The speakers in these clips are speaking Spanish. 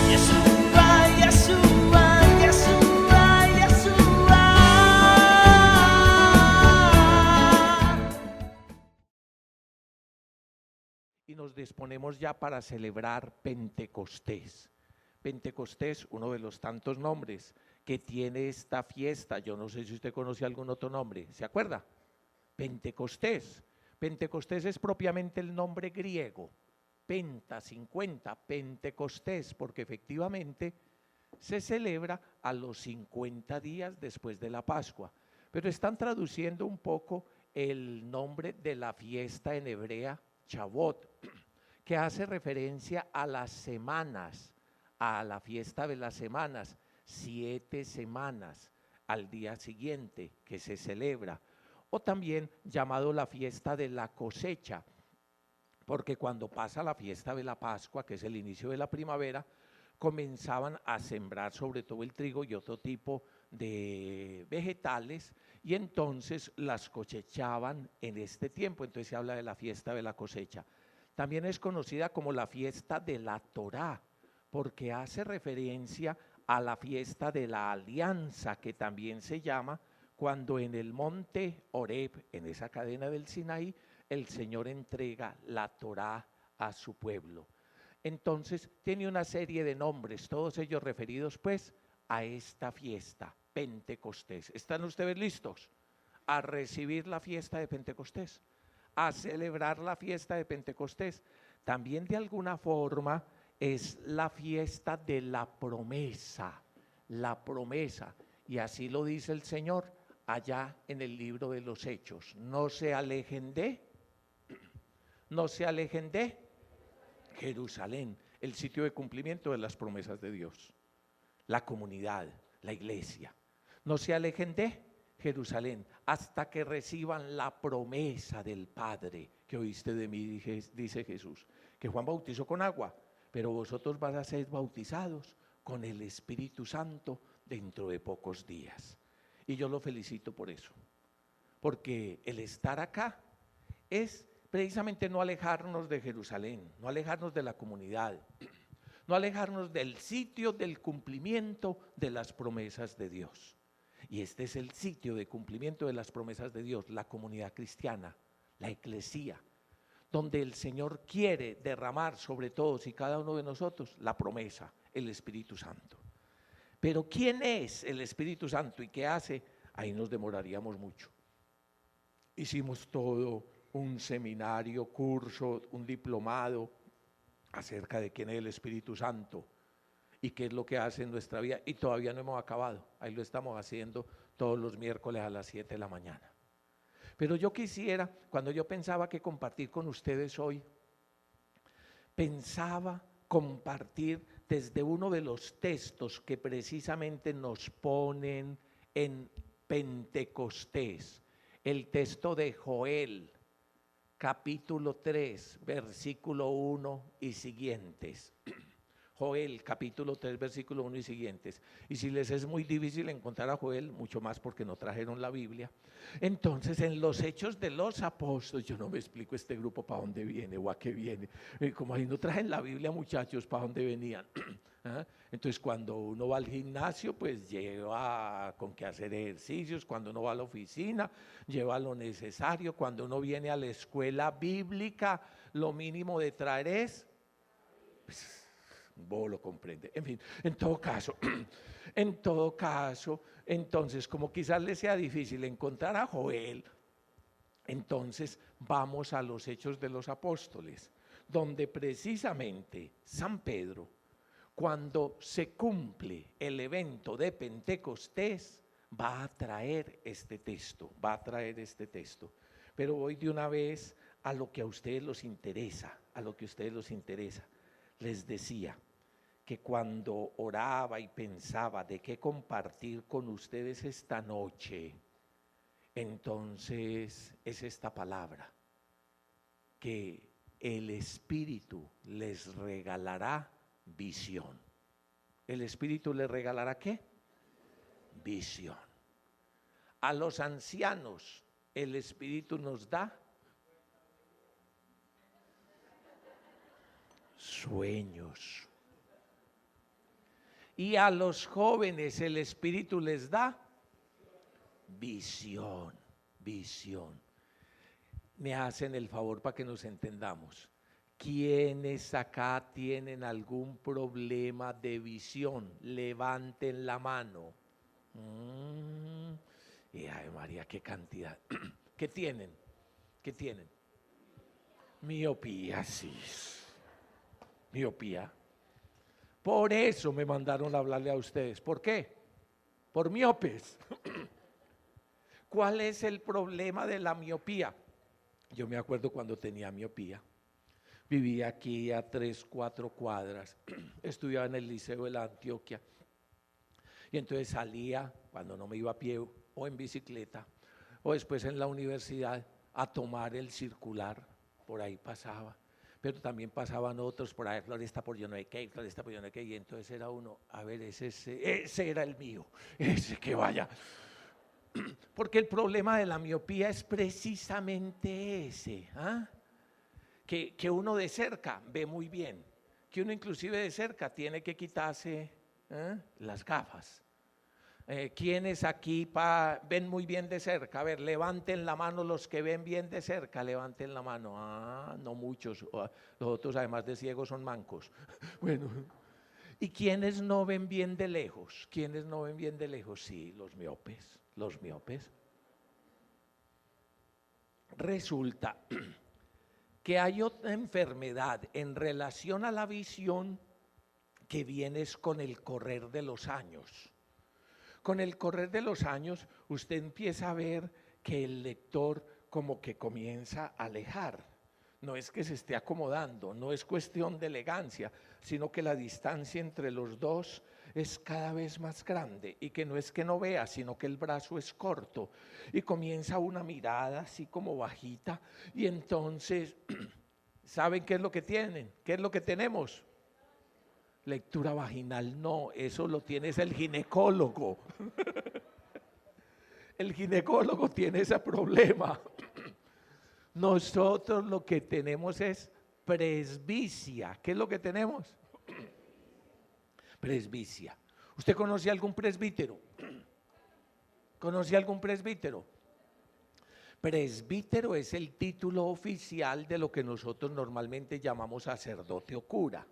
Yeshua, Yeshua, Yeshua, Yeshua. Y nos disponemos ya para celebrar Pentecostés. Pentecostés, uno de los tantos nombres que tiene esta fiesta. Yo no sé si usted conoce algún otro nombre, ¿se acuerda? Pentecostés. Pentecostés es propiamente el nombre griego. Penta, 50, Pentecostés, porque efectivamente se celebra a los 50 días después de la Pascua. Pero están traduciendo un poco el nombre de la fiesta en hebrea, Shavuot, que hace referencia a las semanas, a la fiesta de las semanas, 7 semanas al día siguiente que se celebra, o también llamado la fiesta de la cosecha, porque cuando pasa la fiesta de la Pascua, que es el inicio de la primavera, comenzaban a sembrar sobre todo el trigo y otro tipo de vegetales, y entonces las cosechaban en este tiempo. Entonces se habla de la fiesta de la cosecha. También es conocida como la fiesta de la Torá, porque hace referencia a la fiesta de la alianza, que también se llama cuando en el monte Horeb, en esa cadena del Sinaí, el Señor entrega la Torá a su pueblo. Entonces tiene una serie de nombres, todos ellos referidos pues a esta fiesta, Pentecostés. ¿Están ustedes listos a recibir la fiesta de Pentecostés, a celebrar la fiesta de Pentecostés? También de alguna forma es la fiesta de la promesa, y así lo dice el Señor allá en el libro de los Hechos. No se alejen de Jerusalén, el sitio de cumplimiento de las promesas de Dios, la comunidad, la iglesia. No se alejen de Jerusalén hasta que reciban la promesa del Padre que oíste de mí, dice Jesús, que Juan bautizó con agua, pero vosotros vas a ser bautizados con el Espíritu Santo dentro de pocos días. Y yo lo felicito por eso, porque el estar acá es precisamente no alejarnos de Jerusalén, no alejarnos de la comunidad, no alejarnos del sitio del cumplimiento de las promesas de Dios. Y este es el sitio de cumplimiento de las promesas de Dios, la comunidad cristiana, la eclesía, donde el Señor quiere derramar sobre todos y cada uno de nosotros la promesa, el Espíritu Santo. Pero ¿quién es el Espíritu Santo y qué hace? Ahí nos demoraríamos mucho. Hicimos todo un seminario, curso, un diplomado acerca de quién es el Espíritu Santo y qué es lo que hace en nuestra vida, y todavía no hemos acabado. Ahí lo estamos haciendo todos los miércoles a las 7 de la mañana. Pero yo quisiera, cuando yo pensaba que compartir con ustedes hoy, pensaba compartir desde uno de los textos que precisamente nos ponen en Pentecostés, el texto de Joel, capítulo 3, versículo 1 y siguientes. Joel, capítulo 3, versículo 1 y siguientes. Y si les es muy difícil encontrar a Joel, mucho más porque no trajeron la Biblia, entonces en los Hechos de los Apóstoles, yo no me explico este grupo para dónde viene o a qué viene. Como ahí no trajen la Biblia, muchachos, ¿para dónde venían? ¿Ah? Entonces cuando uno va al gimnasio, pues lleva con qué hacer ejercicios. Cuando uno va a la oficina, lleva lo necesario. Cuando uno viene a la escuela bíblica, lo mínimo de traer es... pues, vos lo comprende. En fin, en todo caso, entonces, como quizás les sea difícil encontrar a Joel, entonces vamos a los Hechos de los Apóstoles, donde precisamente San Pedro, cuando se cumple el evento de Pentecostés, va a traer este texto, Pero voy de una vez a lo que a ustedes les interesa, Les decía que cuando oraba y pensaba de qué compartir con ustedes esta noche, entonces es esta palabra, que el Espíritu les regalará visión. ¿El Espíritu les regalará qué? Visión. A los ancianos el Espíritu nos da sueños. Y a los jóvenes el Espíritu les da visión, visión. Me hacen el favor para que nos entendamos. ¿Quiénes acá tienen algún problema de visión? Levanten la mano. Y ay María, qué cantidad. ¿Qué tienen? ¿Qué tienen? Miopía, sí. Miopía. Por eso me mandaron a hablarle a ustedes. ¿Por qué? Por miopes. ¿Cuál es el problema de la miopía? Yo me acuerdo cuando tenía miopía. Vivía aquí a 3, 4 cuadras. Estudiaba en el Liceo de la Antioquia. Y entonces salía, cuando no me iba a pie o en bicicleta, o después en la universidad, a tomar el circular. Por ahí pasaba. Pero también pasaban otros por ahí, Floresta por yo no sé qué, Floresta por yo no sé qué. Y entonces era uno, a ver, ese era el mío, ese que vaya. Porque el problema de la miopía es precisamente ese, ¿ah? Que uno de cerca ve muy bien, que uno inclusive de cerca tiene que quitarse las gafas. ¿Quiénes aquí ven muy bien de cerca? A ver, levanten la mano los que ven bien de cerca, levanten la mano. Ah, no muchos, los otros además de ciegos son mancos. Bueno, ¿y quiénes no ven bien de lejos? ¿Quiénes no ven bien de lejos? Sí, los miopes, los miopes. Resulta que hay otra enfermedad en relación a la visión que viene con el correr de los años. Con el correr de los años, usted empieza a ver que el lector como que comienza a alejar. No es que se esté acomodando, no es cuestión de elegancia, sino que la distancia entre los dos es cada vez más grande y que no es que no vea, sino que el brazo es corto y comienza una mirada así como bajita y entonces, ¿saben qué es lo que tienen? ¿Qué es lo que tenemos? Lectura vaginal, no, eso lo tiene el ginecólogo. El ginecólogo tiene ese problema. Nosotros lo que tenemos es presbicia. ¿Qué es lo que tenemos? Presbicia. ¿Usted conoce algún presbítero? ¿Conoce algún presbítero? Presbítero es el título oficial de lo que nosotros normalmente llamamos sacerdote o cura.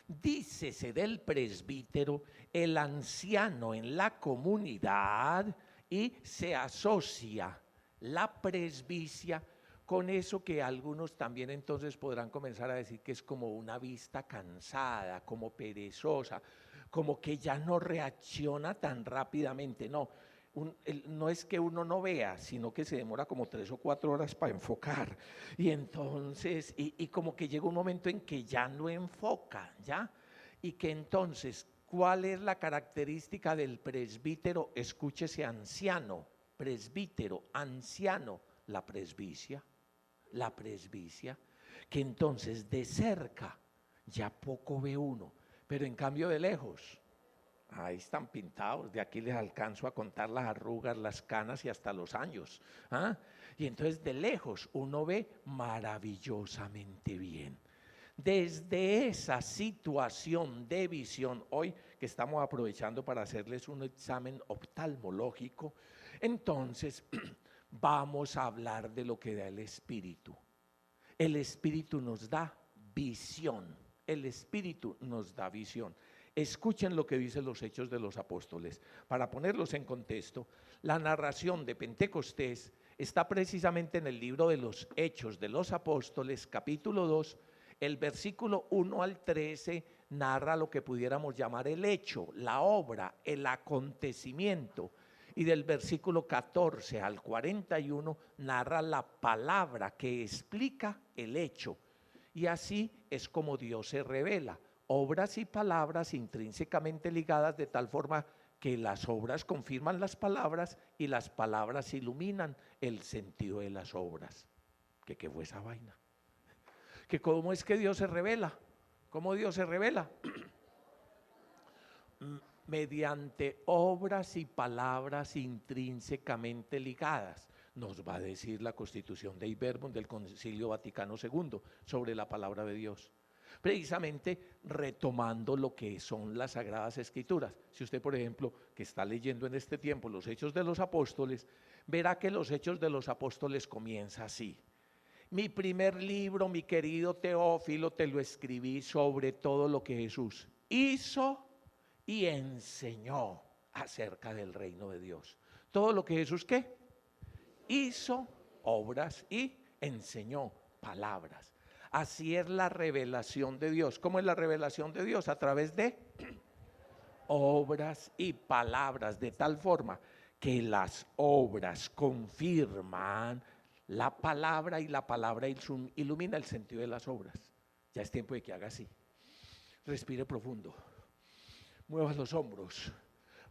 Dícese del presbítero el anciano en la comunidad y se asocia la presbicia con eso que algunos también entonces podrán comenzar a decir que es como una vista cansada, como perezosa, como que ya no reacciona tan rápidamente. No, no es que uno no vea, sino que se demora como 3 o 4 horas para enfocar. Y entonces, y como que llega un momento en que ya no enfoca, ¿ya? Y que entonces, ¿cuál es la característica del presbítero? Escúchese, anciano, presbítero, anciano, la presbicia, que entonces de cerca ya poco ve uno, pero en cambio de lejos, ahí están pintados, de aquí les alcanzo a contar las arrugas, las canas y hasta los años. ¿Ah? Y entonces de lejos uno ve maravillosamente bien. Desde esa situación de visión, hoy que estamos aprovechando para hacerles un examen oftalmológico, entonces vamos a hablar de lo que da el Espíritu. El Espíritu nos da visión. El Espíritu nos da visión. Escuchen lo que dicen los Hechos de los Apóstoles. Para ponerlos en contexto, la narración de Pentecostés está precisamente en el libro de los Hechos de los Apóstoles, capítulo 2, el versículo 1 al 13 narra lo que pudiéramos llamar el hecho, la obra, el acontecimiento. Y del versículo 14 al 41 narra la palabra que explica el hecho. Y así es como Dios se revela. Obras y palabras intrínsecamente ligadas de tal forma que las obras confirman las palabras y las palabras iluminan el sentido de las obras. ¿Qué fue esa vaina? ¿Que cómo es que Dios se revela? ¿Cómo Dios se revela? Mediante obras y palabras intrínsecamente ligadas. Nos va a decir la Constitución de Verbum del Concilio Vaticano II sobre la palabra de Dios. precisamente retomando lo que son las Sagradas Escrituras. Si usted, por ejemplo, que está leyendo en este tiempo los Hechos de los Apóstoles, verá que los Hechos de los Apóstoles comienza así. Mi primer libro, mi querido Teófilo, te lo escribí sobre todo lo que Jesús hizo y enseñó acerca del reino de Dios. Todo lo que Jesús, ¿qué? Hizo, obras, y enseñó, palabras. Así es la revelación de Dios. ¿Cómo es la revelación de Dios? A través de obras y palabras, de tal forma que las obras confirman la palabra y la palabra ilumina el sentido de las obras. Ya es tiempo de que haga así. Respire profundo, mueva los hombros,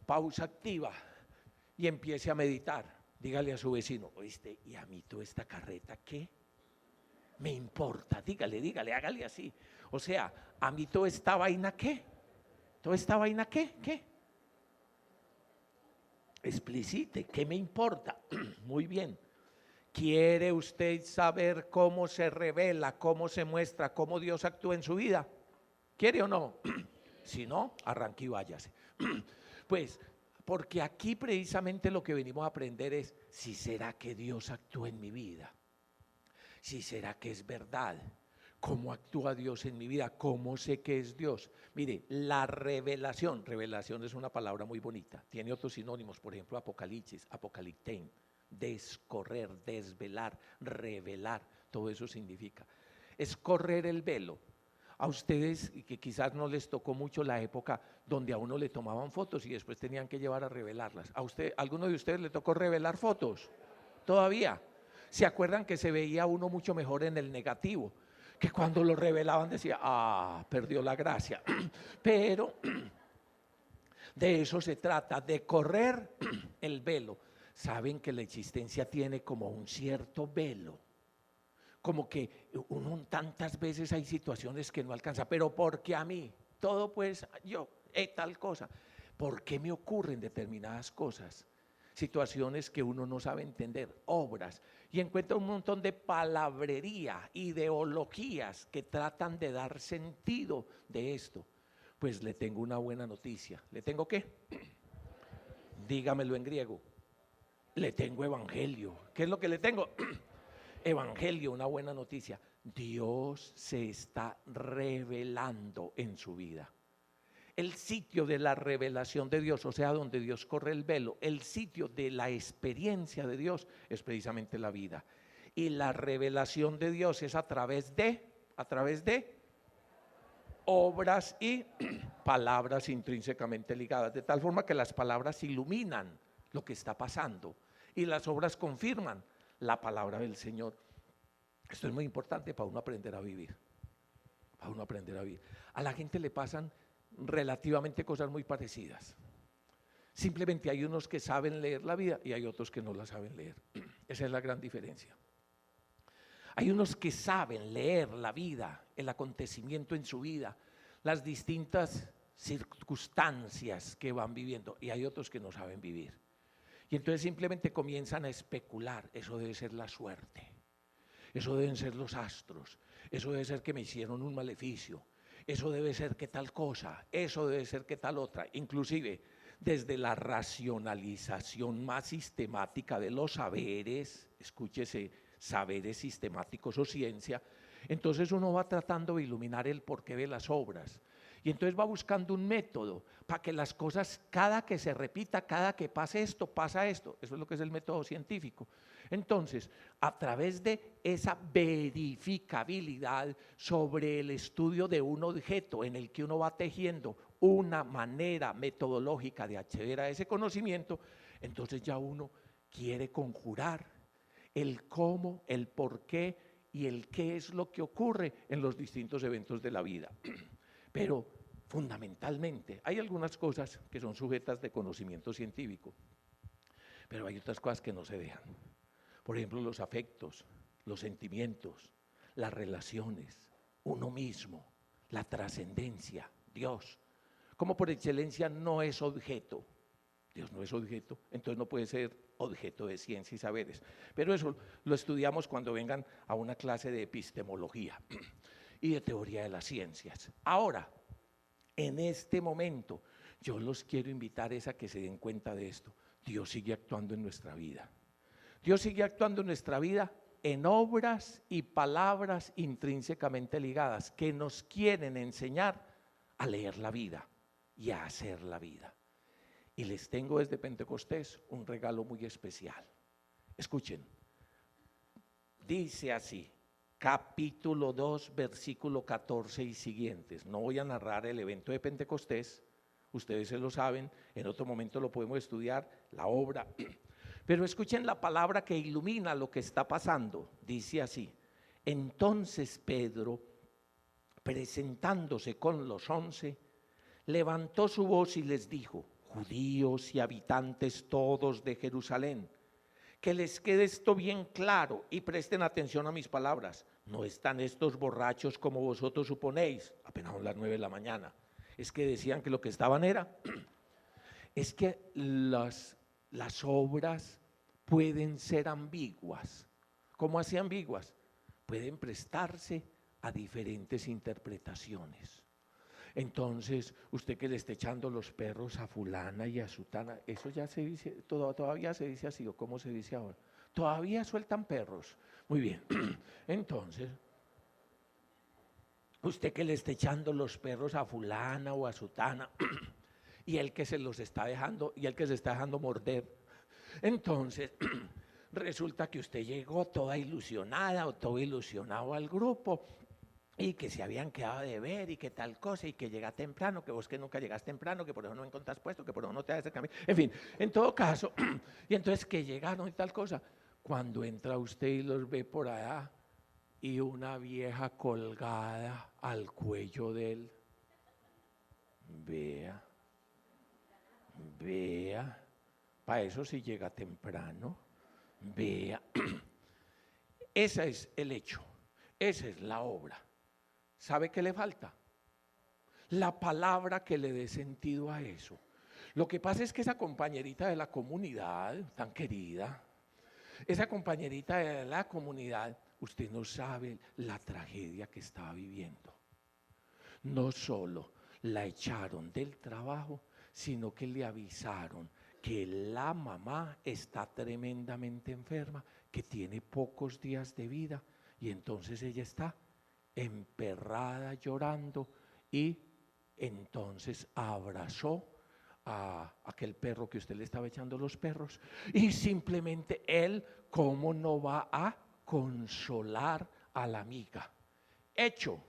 pausa activa y empiece a meditar. Dígale a su vecino, oíste, ¿y a mí toda esta carreta qué me importa? Dígale, hágale así. O sea, ¿a mí toda esta vaina qué? ¿Toda esta vaina qué? ¿Qué? Explicite, ¿qué me importa? Muy bien. ¿Quiere usted saber cómo se revela, cómo se muestra, cómo Dios actúa en su vida? ¿Quiere o no? Si no, arranque y váyase. Pues, porque aquí precisamente lo que venimos a aprender es si será que Dios actúa en mi vida, si será que es verdad, cómo actúa Dios en mi vida, cómo sé que es Dios. Mire, la revelación es una palabra muy bonita, tiene otros sinónimos, por ejemplo, apocalipsis, apocaliptein, descorrer, desvelar, revelar, todo eso significa. Es correr el velo. A ustedes, que quizás no les tocó mucho la época donde a uno le tomaban fotos y después tenían que llevar a revelarlas. ¿A usted, alguno de ustedes le tocó revelar fotos? ¿Todavía? ¿Se acuerdan que se veía uno mucho mejor en el negativo? Que cuando lo revelaban decía, perdió la gracia. Pero de eso se trata, de correr el velo. Saben que la existencia tiene como un cierto velo, como que uno tantas veces hay situaciones que no alcanza, pero porque a mí, todo pues yo, tal cosa, ¿por qué me ocurren determinadas cosas? Situaciones que uno no sabe entender, obras, y encuentra un montón de palabrería, ideologías que tratan de dar sentido de esto. Pues le tengo una buena noticia. ¿Le tengo qué? Dígamelo en griego. Le tengo evangelio. ¿Qué es lo que le tengo? Evangelio, una buena noticia. Dios se está revelando en su vida. El sitio de la revelación de Dios, o sea, donde Dios corre el velo, el sitio de la experiencia de Dios es precisamente la vida. Y la revelación de Dios es a través de obras y palabras intrínsecamente ligadas, de tal forma que las palabras iluminan lo que está pasando y las obras confirman la palabra del Señor. Esto es muy importante para uno aprender a vivir, A la gente le pasan relativamente cosas muy parecidas. Simplemente hay unos que saben leer la vida y hay otros que no la saben leer. Esa es la gran diferencia. Hay unos que saben leer la vida, el acontecimiento en su vida, las distintas circunstancias que van viviendo, y hay otros que no saben vivir. Y entonces simplemente comienzan a especular, eso debe ser la suerte, eso deben ser los astros, eso debe ser que me hicieron un maleficio, eso debe ser que tal cosa, eso debe ser que tal otra, inclusive desde la racionalización más sistemática de los saberes, escúchese, saberes sistemáticos o ciencia, entonces uno va tratando de iluminar el porqué de las obras. Y entonces va buscando un método para que las cosas, cada que se repita, cada que pase esto, pasa esto. Eso es lo que es el método científico. Entonces, a través de esa verificabilidad sobre el estudio de un objeto en el que uno va tejiendo una manera metodológica de acceder a ese conocimiento, entonces ya uno quiere conjurar el cómo, el por qué y el qué es lo que ocurre en los distintos eventos de la vida. Pero fundamentalmente hay algunas cosas que son sujetas de conocimiento científico, pero hay otras cosas que no se dejan. Por ejemplo, los afectos, los sentimientos, las relaciones, uno mismo, la trascendencia, Dios. Como por excelencia no es objeto, Dios no es objeto, entonces no puede ser objeto de ciencia y saberes. Pero eso lo estudiamos cuando vengan a una clase de epistemología. y de teoría de las ciencias. Ahora, en este momento, yo los quiero invitar a que se den cuenta de esto. Dios sigue actuando en nuestra vida. Dios sigue actuando en nuestra vida en obras y palabras intrínsecamente ligadas que nos quieren enseñar a leer la vida y a hacer la vida. Y les tengo desde Pentecostés un regalo muy especial. Escuchen, dice así, capítulo 2, versículo 14 y siguientes. No voy a narrar el evento de Pentecostés, ustedes se lo saben, en otro momento lo podemos estudiar, la obra. Pero escuchen la palabra que ilumina lo que está pasando. Dice así, entonces Pedro, presentándose con los 11, levantó su voz y les dijo, judíos y habitantes todos de Jerusalén, que les quede esto bien claro y presten atención a mis palabras. No están estos borrachos como vosotros suponéis, apenas son las 9 de la mañana. Es que decían que lo que estaban era, es que las obras pueden ser ambiguas. ¿Cómo así ambiguas? Pueden prestarse a diferentes interpretaciones. Entonces, usted que le esté echando los perros a fulana y a sutana, eso ya se dice, todavía se dice así, ¿o cómo se dice ahora? Todavía sueltan perros. Muy bien. Entonces, usted que le esté echando los perros a fulana o a sutana y el que se los está dejando, y el que se está dejando morder. Entonces, resulta que usted llegó toda ilusionada o todo ilusionado al grupo y que se habían quedado de ver y que tal cosa y que llega temprano, que vos que nunca llegas temprano, que por eso no encontrás puesto, que por eso no te haces el camino, en fin, en todo caso, y entonces que llegaron y tal cosa, cuando entra usted y los ve por allá y una vieja colgada al cuello de él, vea, para eso sí llega temprano, vea, ese es el hecho, esa es la obra. ¿Sabe qué le falta? La palabra que le dé sentido a eso. Lo que pasa es que esa compañerita de la comunidad, tan querida, esa compañerita de la comunidad, usted no sabe la tragedia que estaba viviendo. No solo la echaron del trabajo, sino que le avisaron que la mamá está tremendamente enferma, que tiene pocos días de vida, y entonces ella está emperrada llorando y entonces abrazó a aquel perro que usted le estaba echando los perros y simplemente él, ¿cómo no va a consolar a la amiga? Hecho,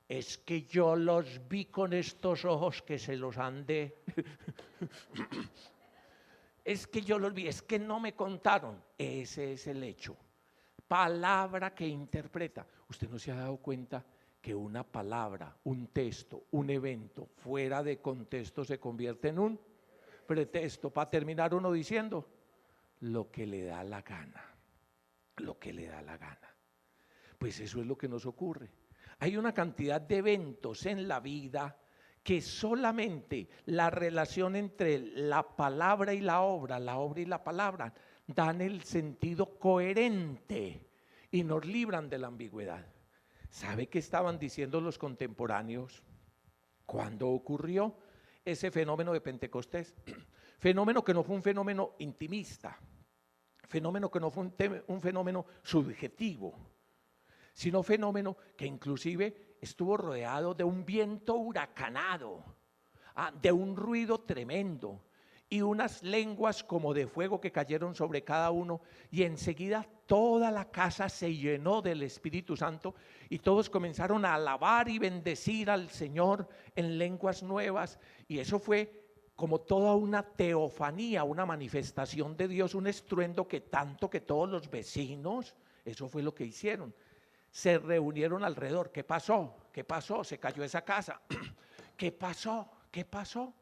es que yo los vi con estos ojos que se los andé. Es que yo los vi, es que no me contaron. Ese es el hecho. Palabra que interpreta. ¿Usted no se ha dado cuenta que una palabra, un texto, un evento fuera de contexto se convierte en un pretexto para terminar uno diciendo lo que le da la gana? Lo que le da la gana. Pues eso es lo que nos ocurre. Hay una cantidad de eventos en la vida que solamente la relación entre la palabra y la obra y la palabra, dan el sentido coherente y nos libran de la ambigüedad. ¿Sabe qué estaban diciendo los contemporáneos cuando ocurrió ese fenómeno de Pentecostés? Fenómeno que no fue un fenómeno intimista, fenómeno que no fue un fenómeno subjetivo, sino fenómeno que inclusive estuvo rodeado de un viento huracanado, de un ruido tremendo y unas lenguas como de fuego que cayeron sobre cada uno, y enseguida toda la casa se llenó del Espíritu Santo y todos comenzaron a alabar y bendecir al Señor en lenguas nuevas, y eso fue como toda una teofanía, una manifestación de Dios, un estruendo que tanto que todos los vecinos, eso fue lo que hicieron, se reunieron alrededor. ¿Qué pasó? ¿Qué pasó? Se cayó esa casa. ¿Qué pasó? ¿Qué pasó?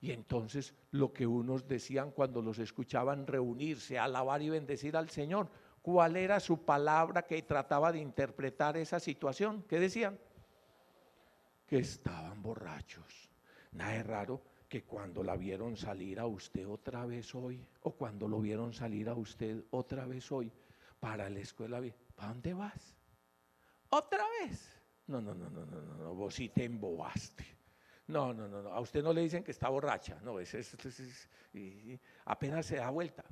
Y entonces lo que unos decían cuando los escuchaban reunirse, alabar y bendecir al Señor, ¿cuál era su palabra que trataba de interpretar esa situación? ¿Qué decían? Que estaban borrachos. Nada es raro que cuando la vieron salir a usted otra vez hoy, o cuando lo vieron salir a usted otra vez hoy para la escuela, ¿para dónde vas? ¿Otra vez? No, vos sí te embobaste. No, a usted no le dicen que está borracha, no, y apenas se da vuelta.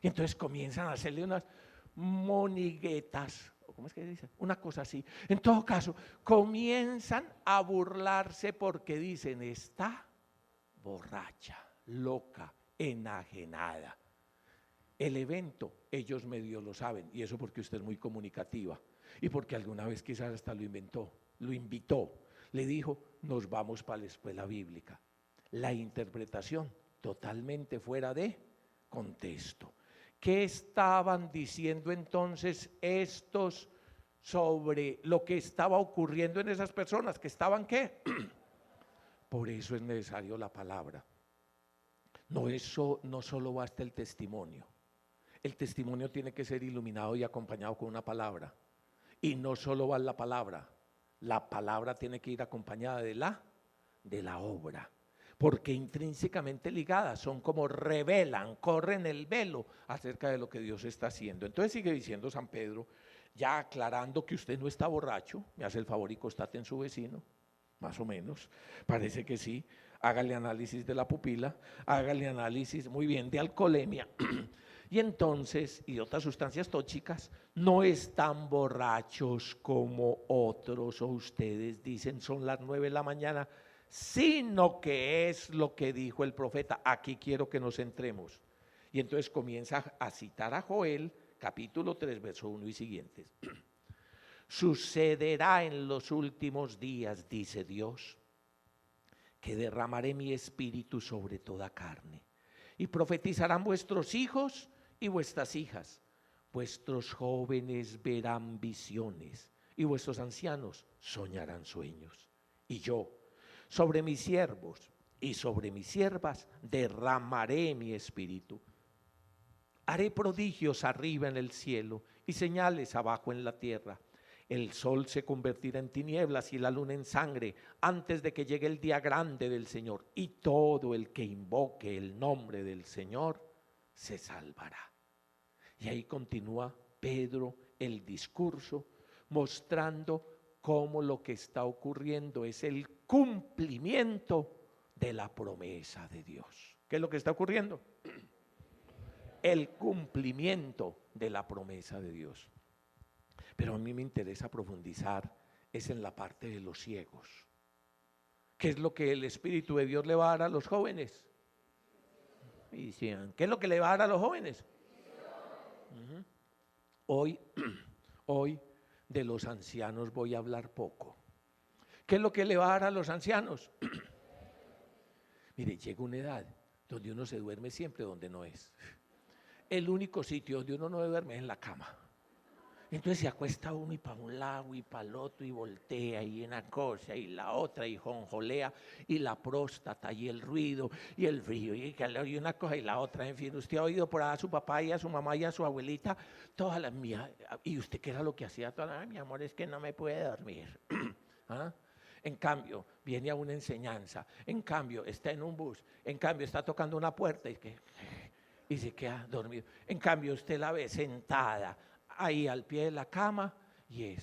Y entonces comienzan a hacerle unas moniguetas, ¿cómo es que dice? Una cosa así. En todo caso, comienzan a burlarse porque dicen, está borracha, loca, enajenada. El evento, ellos medio lo saben, y eso porque usted es muy comunicativa, y porque alguna vez quizás hasta lo invitó, le dijo, nos vamos para la escuela bíblica. La interpretación totalmente fuera de contexto. ¿Qué estaban diciendo entonces estos sobre lo que estaba ocurriendo en esas personas? ¿Que estaban qué? Por eso es necesario la palabra. No solo basta el testimonio. El testimonio tiene que ser iluminado y acompañado con una palabra. Y no solo va la palabra tiene que ir acompañada de la obra. Porque intrínsecamente ligadas, son como revelan, corren el velo acerca de lo que Dios está haciendo. Entonces sigue diciendo San Pedro, ya aclarando que usted no está borracho, me hace el favor y constate en su vecino, más o menos, parece que sí, hágale análisis de la pupila, hágale análisis muy bien de alcoholemia, y entonces, y otras sustancias tóxicas, no están borrachos como otros, o ustedes dicen son las 9 de la mañana, sino que es lo que dijo el profeta. Aquí quiero que nos centremos. Y entonces comienza a citar a Joel, capítulo 3, verso 1 y siguientes. Sucederá en los últimos días, dice Dios, que derramaré mi espíritu sobre toda carne, y profetizarán vuestros hijos y vuestras hijas, vuestros jóvenes verán visiones, y vuestros ancianos soñarán sueños. Y yo, sobre mis siervos y sobre mis siervas derramaré mi espíritu. Haré prodigios arriba en el cielo y señales abajo en la tierra. El sol se convertirá en tinieblas y la luna en sangre antes de que llegue el día grande del Señor. Y todo el que invoque el nombre del Señor se salvará. Y ahí continúa Pedro el discurso mostrando cómo lo que está ocurriendo es el cumplimiento de la promesa de Dios. ¿Qué es lo que está ocurriendo? El cumplimiento de la promesa de Dios. Pero a mí me interesa profundizar es en la parte de los ciegos. ¿Qué es lo que el Espíritu de Dios le va a dar a los jóvenes? ¿Qué es lo que le va a dar a los jóvenes? Hoy de los ancianos voy a hablar poco. ¿Qué es lo que le va a dar a los ancianos? Mire, llega una edad donde uno se duerme siempre donde no es. El único sitio donde uno no duerme es en la cama. Entonces se acuesta uno y para un lado y para el otro y voltea y una cosa y la otra y jonjolea y la próstata y el ruido y el frío y una cosa y la otra. En fin, usted ha oído por ahí a su papá y a su mamá y a su abuelita, todas las mías. ¿Y usted qué era lo que hacía? Toda, mi amor, es que no me puede dormir. ¿Ah? En cambio, viene a una enseñanza. En cambio, está en un bus. En cambio, está tocando una puerta y se queda dormido. En cambio, usted la ve sentada ahí al pie de la cama y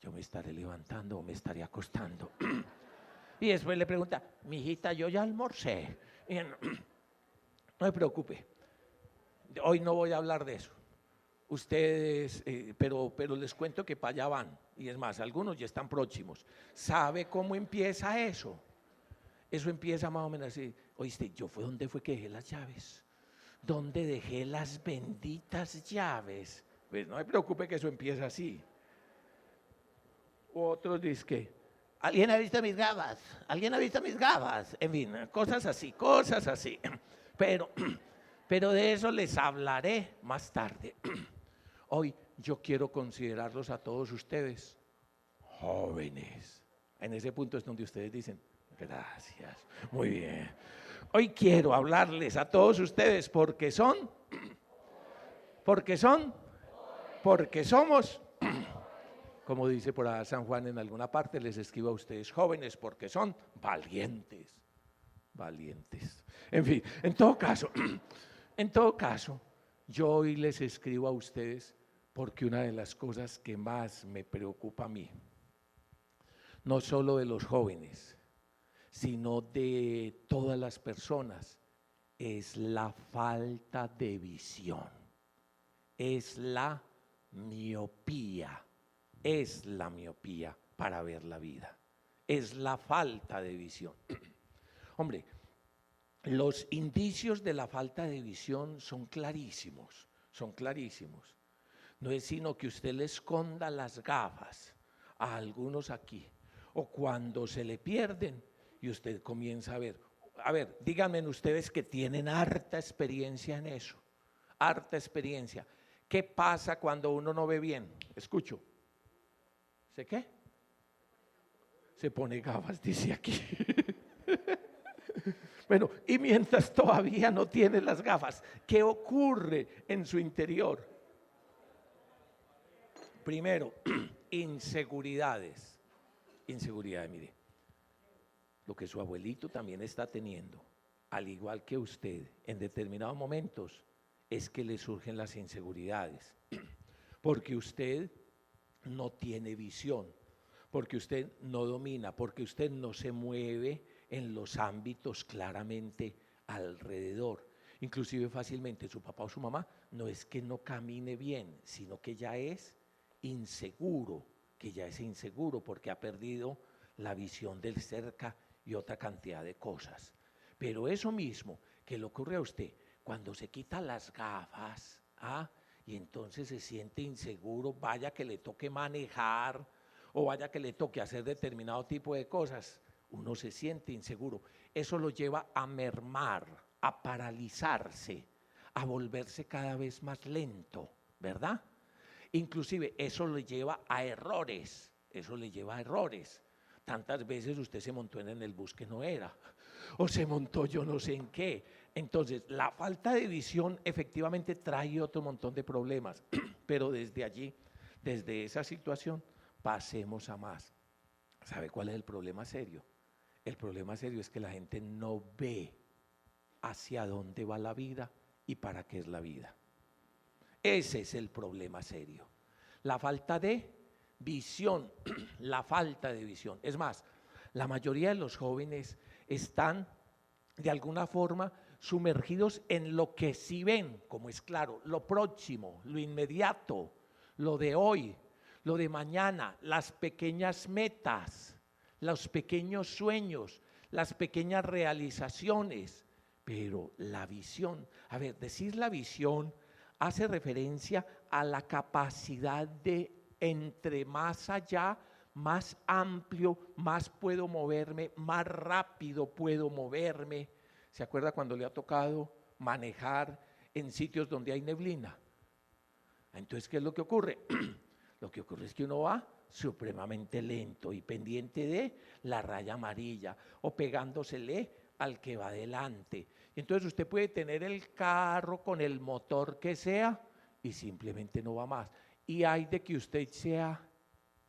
yo me estaré levantando o me estaré acostando. Y después le pregunta, mijita, yo ya almorcé. Y no me preocupe, hoy no voy a hablar de eso. Ustedes, pero les cuento que para allá van. Y es más, algunos ya están próximos. ¿Sabe cómo empieza eso? Eso empieza más o menos así. Oíste, ¿dónde fue que dejé las llaves? ¿Dónde dejé las benditas llaves? Pues no me preocupe que eso empieza así. Otros dicen que ¿alguien ha visto mis gafas? ¿Alguien ha visto mis gafas? En fin, cosas así. Pero de eso les hablaré más tarde. Hoy yo quiero considerarlos a todos ustedes jóvenes. En ese punto es donde ustedes dicen, gracias, muy bien. Hoy quiero hablarles a todos ustedes porque somos, como dice por ahí San Juan en alguna parte, les escribo a ustedes jóvenes porque son valientes. En fin, en todo caso, yo hoy les escribo a ustedes Porque una de las cosas que más me preocupa a mí, no solo de los jóvenes, sino de todas las personas, es la falta de visión, es la miopía, es la miopía para ver la vida, es la falta de visión. Hombre, los indicios de la falta de visión son clarísimos, son clarísimos. No es sino que usted le esconda las gafas a algunos aquí, o cuando se le pierden y usted comienza a ver, díganme ustedes que tienen harta experiencia en eso, harta experiencia. ¿Qué pasa cuando uno no ve bien? Escucho. ¿Sé qué? Se pone gafas, dice aquí. Bueno, y mientras todavía no tiene las gafas, ¿qué ocurre en su interior? Primero, inseguridades. Inseguridades, mire. Lo que su abuelito también está teniendo, al igual que usted, en determinados momentos, es que le surgen las inseguridades. Porque usted no tiene visión, porque usted no domina, porque usted no se mueve en los ámbitos claramente alrededor. Inclusive fácilmente su papá o su mamá no es que no camine bien, sino que ya es inseguro, porque ha perdido la visión del cerca y otra cantidad de cosas. Pero eso mismo que le ocurre a usted cuando se quita las gafas, y entonces se siente inseguro, vaya que le toque manejar o vaya que le toque hacer determinado tipo de cosas, uno se siente inseguro. Eso lo lleva a mermar, a paralizarse, a volverse cada vez más lento, ¿verdad? Inclusive eso le lleva a errores, Tantas veces usted se montó en el bus que no era, o se montó yo no sé en qué. Entonces, la falta de visión efectivamente trae otro montón de problemas, pero desde allí, desde esa situación, pasemos a más. ¿Sabe cuál es el problema serio? El problema serio es que la gente no ve hacia dónde va la vida y para qué es la vida. Ese es el problema serio. La falta de visión, la falta de visión. Es más, la mayoría de los jóvenes están de alguna forma sumergidos en lo que sí ven, como es claro, lo próximo, lo inmediato, lo de hoy, lo de mañana, las pequeñas metas, los pequeños sueños, las pequeñas realizaciones, pero la visión, a ver, decir la visión hace referencia a la capacidad de entre más allá, más amplio, más puedo moverme, más rápido puedo moverme. ¿Se acuerda cuando le ha tocado manejar en sitios donde hay neblina? Entonces, ¿qué es lo que ocurre? Lo que ocurre es que uno va supremamente lento y pendiente de la raya amarilla o pegándosele al que va adelante. Entonces usted puede tener el carro con el motor que sea y simplemente no va más. Y hay de que usted sea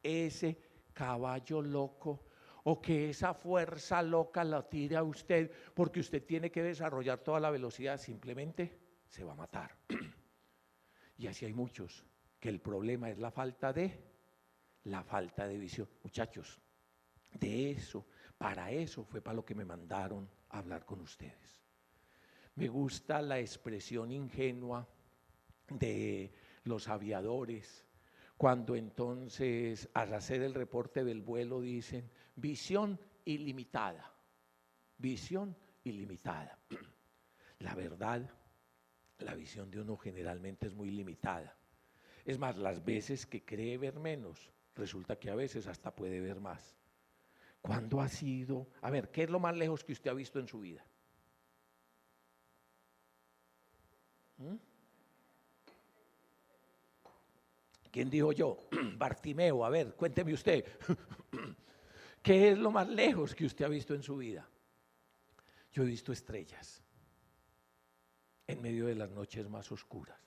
ese caballo loco o que esa fuerza loca la tire a usted porque usted tiene que desarrollar toda la velocidad, simplemente se va a matar. Y así hay muchos, que el problema es la falta de visión. Muchachos, de eso, para eso fue para lo que me mandaron a hablar con ustedes. Me gusta la expresión ingenua de los aviadores, cuando entonces al hacer el reporte del vuelo dicen visión ilimitada, visión ilimitada. La verdad, la visión de uno generalmente es muy limitada. Es más, las veces que cree ver menos, resulta que a veces hasta puede ver más. ¿Cuándo ha sido? A ver, ¿qué es lo más lejos que usted ha visto en su vida? ¿Quién dijo yo? Bartimeo, a ver, cuénteme usted. ¿Qué es lo más lejos que usted ha visto en su vida? Yo he visto estrellas en medio de las noches más oscuras.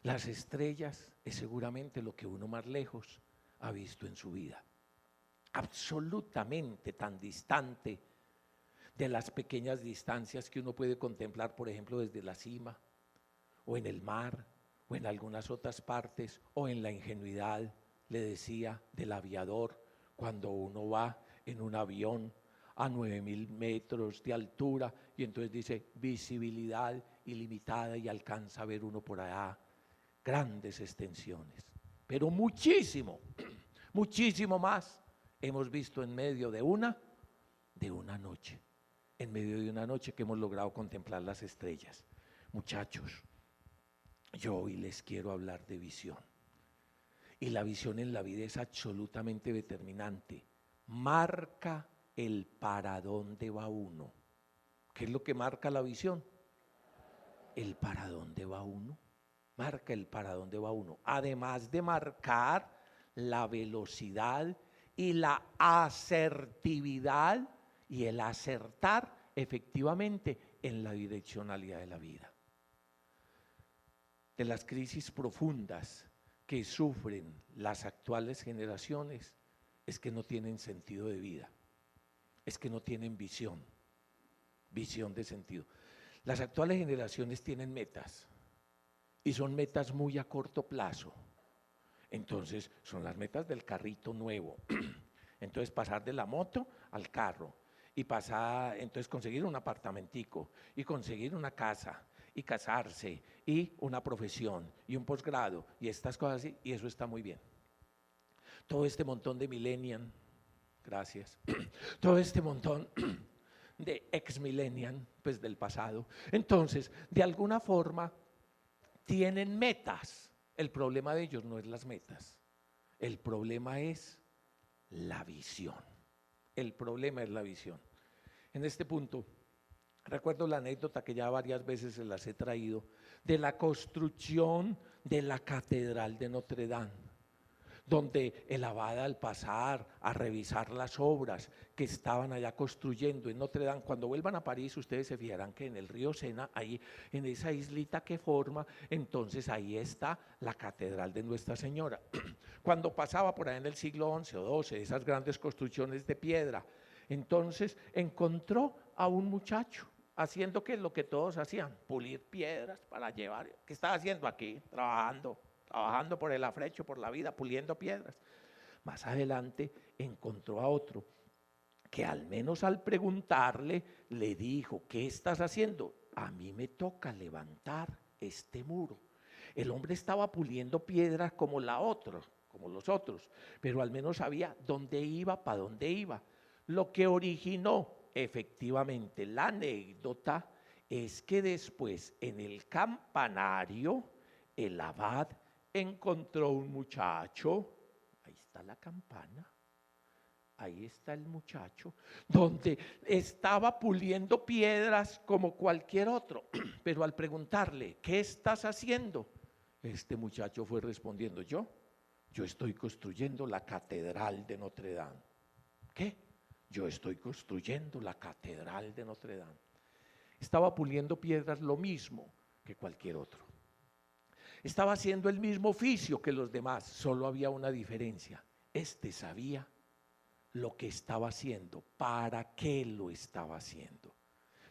Las estrellas es seguramente lo que uno más lejos ha visto en su vida. Absolutamente tan distante de las pequeñas distancias que uno puede contemplar, por ejemplo, desde la cima, o en el mar, o en algunas otras partes, o en la ingenuidad, le decía, del aviador, cuando uno va en un avión a 9.000 metros de altura y entonces dice visibilidad ilimitada y alcanza a ver uno por allá grandes extensiones. Pero muchísimo, muchísimo más hemos visto en medio de una noche, en medio de una noche que hemos logrado contemplar las estrellas. Muchachos, yo hoy les quiero hablar de visión. Y la visión en la vida es absolutamente determinante. Marca el para dónde va uno. ¿Qué es lo que marca la visión? El para dónde va uno. Marca el para dónde va uno. Además de marcar la velocidad y la asertividad y el acertar efectivamente en la direccionalidad de la vida. De las crisis profundas que sufren las actuales generaciones es que no tienen sentido de vida, es que no tienen visión de sentido. Las actuales generaciones tienen metas y son metas muy a corto plazo. Entonces son las metas del carrito nuevo. Entonces pasar de la moto al carro y pasar, entonces conseguir un apartamentico y conseguir una casa y casarse y una profesión y un posgrado y estas cosas así, y eso está muy bien. Todo este montón de millennial, gracias, todo este montón de ex-millennial, pues del pasado, entonces de alguna forma tienen metas. El problema de ellos no es las metas, el problema es la visión. El problema es la visión. En este punto, recuerdo la anécdota que ya varias veces se las he traído, de la construcción de la Catedral de Notre Dame, donde el abad al pasar a revisar las obras que estaban allá construyendo en Notre Dame, cuando vuelvan a París ustedes se fijarán que en el río Sena, ahí en esa islita que forma, entonces ahí está la Catedral de Nuestra Señora. Cuando pasaba por ahí en el siglo XI o XII, esas grandes construcciones de piedra, entonces encontró a un muchacho haciendo que lo que todos hacían, pulir piedras para llevar. ¿Qué estaba haciendo aquí? Trabajando por el afrecho, por la vida, puliendo piedras. Más adelante encontró a otro que al menos al preguntarle le dijo, ¿qué estás haciendo? A mí me toca levantar este muro. El hombre estaba puliendo piedras como los otros, pero al menos sabía dónde iba, para dónde iba. Lo que originó efectivamente la anécdota es que después en el campanario el abad encontró un muchacho, ahí está la campana, ahí está el muchacho, donde estaba puliendo piedras como cualquier otro, pero al preguntarle, ¿qué estás haciendo? Este muchacho fue respondiendo, yo estoy construyendo la Catedral de Notre Dame. ¿Qué? Yo estoy construyendo la Catedral de Notre Dame. Estaba puliendo piedras lo mismo que cualquier otro. Estaba haciendo el mismo oficio que los demás, solo había una diferencia. Este sabía lo que estaba haciendo, para qué lo estaba haciendo.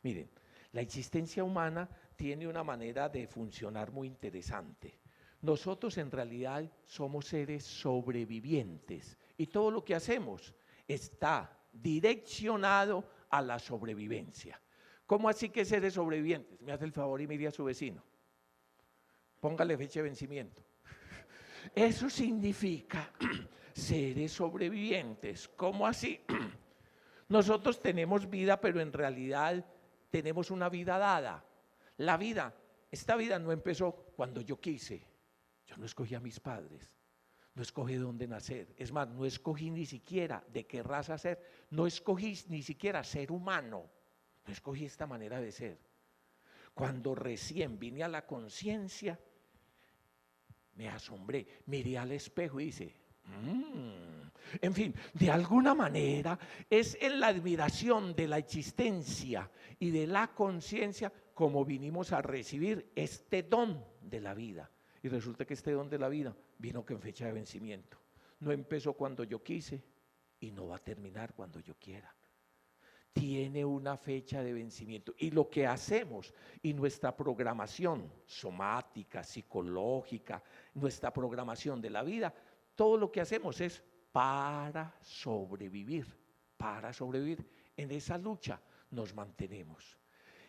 Miren, la existencia humana tiene una manera de funcionar muy interesante. Nosotros en realidad somos seres sobrevivientes y todo lo que hacemos está direccionado a la sobrevivencia. ¿Cómo así que seres sobrevivientes? Me hace el favor y mire a su vecino. Póngale fecha de vencimiento. Eso significa seres sobrevivientes. ¿Cómo así? Nosotros tenemos vida, pero en realidad tenemos una vida dada. La vida, esta vida no empezó cuando yo quise. Yo no escogí a mis padres, no escogí dónde nacer. Es más, no escogí ni siquiera de qué raza ser. No escogí ni siquiera ser humano. No escogí esta manera de ser. Cuando recién vine a la conciencia, me asombré, miré al espejo y dije, en fin, de alguna manera es en la admiración de la existencia y de la conciencia como vinimos a recibir este don de la vida. Y resulta que este don de la vida vino con fecha de vencimiento. No empezó cuando yo quise y no va a terminar cuando yo quiera. tiene una fecha de vencimiento. Y lo que hacemos y nuestra programación somática, psicológica, nuestra programación de la vida, todo lo que hacemos es para sobrevivir, para sobrevivir. En esa lucha nos mantenemos.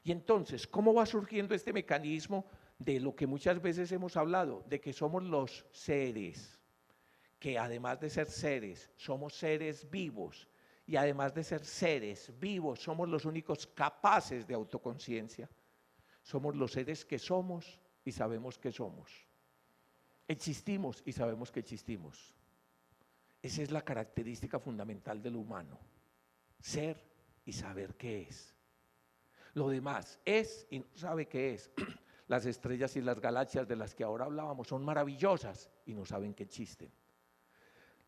Y entonces, ¿cómo va surgiendo este mecanismo de lo que muchas veces hemos hablado, de que somos los seres, que además de ser seres, somos seres vivos, y además de ser seres vivos, somos los únicos capaces de autoconciencia? Somos los seres que somos y sabemos que somos. Existimos y sabemos que existimos. Esa es la característica fundamental del humano, ser y saber qué es. Lo demás es y no sabe qué es. Las estrellas y las galaxias de las que ahora hablábamos son maravillosas y no saben que existen.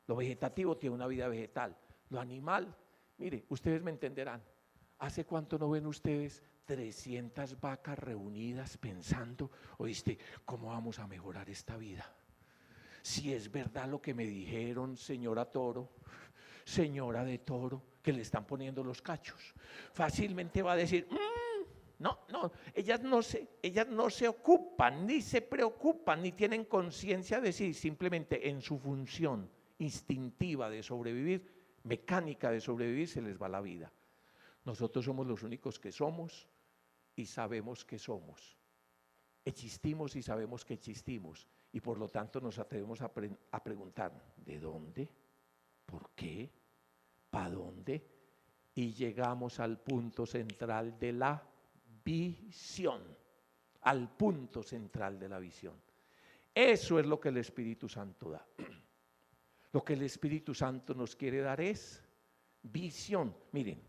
Lo vegetativo tiene una vida vegetal. Lo animal, mire, ustedes me entenderán. ¿Hace cuánto no ven ustedes 300 vacas reunidas pensando, oíste, cómo vamos a mejorar esta vida? Si es verdad lo que me dijeron, señora Toro, señora de Toro, que le están poniendo los cachos, fácilmente va a decir, no, ellas no se ocupan, ni se preocupan, ni tienen conciencia de sí, simplemente en su función instintiva de sobrevivir, mecánica de sobrevivir, se les va la vida. Nosotros somos los únicos que somos y sabemos que somos. Existimos y sabemos que existimos, y por lo tanto nos atrevemos a preguntar, ¿de dónde? ¿Por qué? ¿Para dónde? Y llegamos al punto central de la visión, al punto central de la visión. Eso es lo que el Espíritu Santo da. Lo que el Espíritu Santo nos quiere dar es visión. Miren,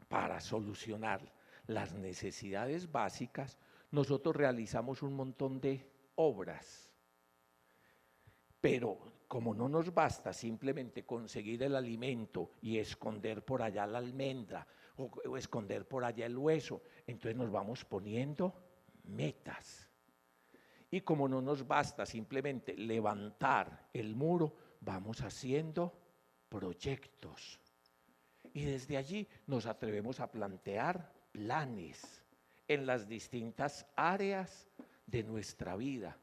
para solucionar las necesidades básicas, nosotros realizamos un montón de obras. Pero como no nos basta simplemente conseguir el alimento y esconder por allá la almendra o esconder por allá el hueso, entonces nos vamos poniendo metas. Y como no nos basta simplemente levantar el muro, vamos haciendo proyectos. Y desde allí nos atrevemos a plantear planes en las distintas áreas de nuestra vida.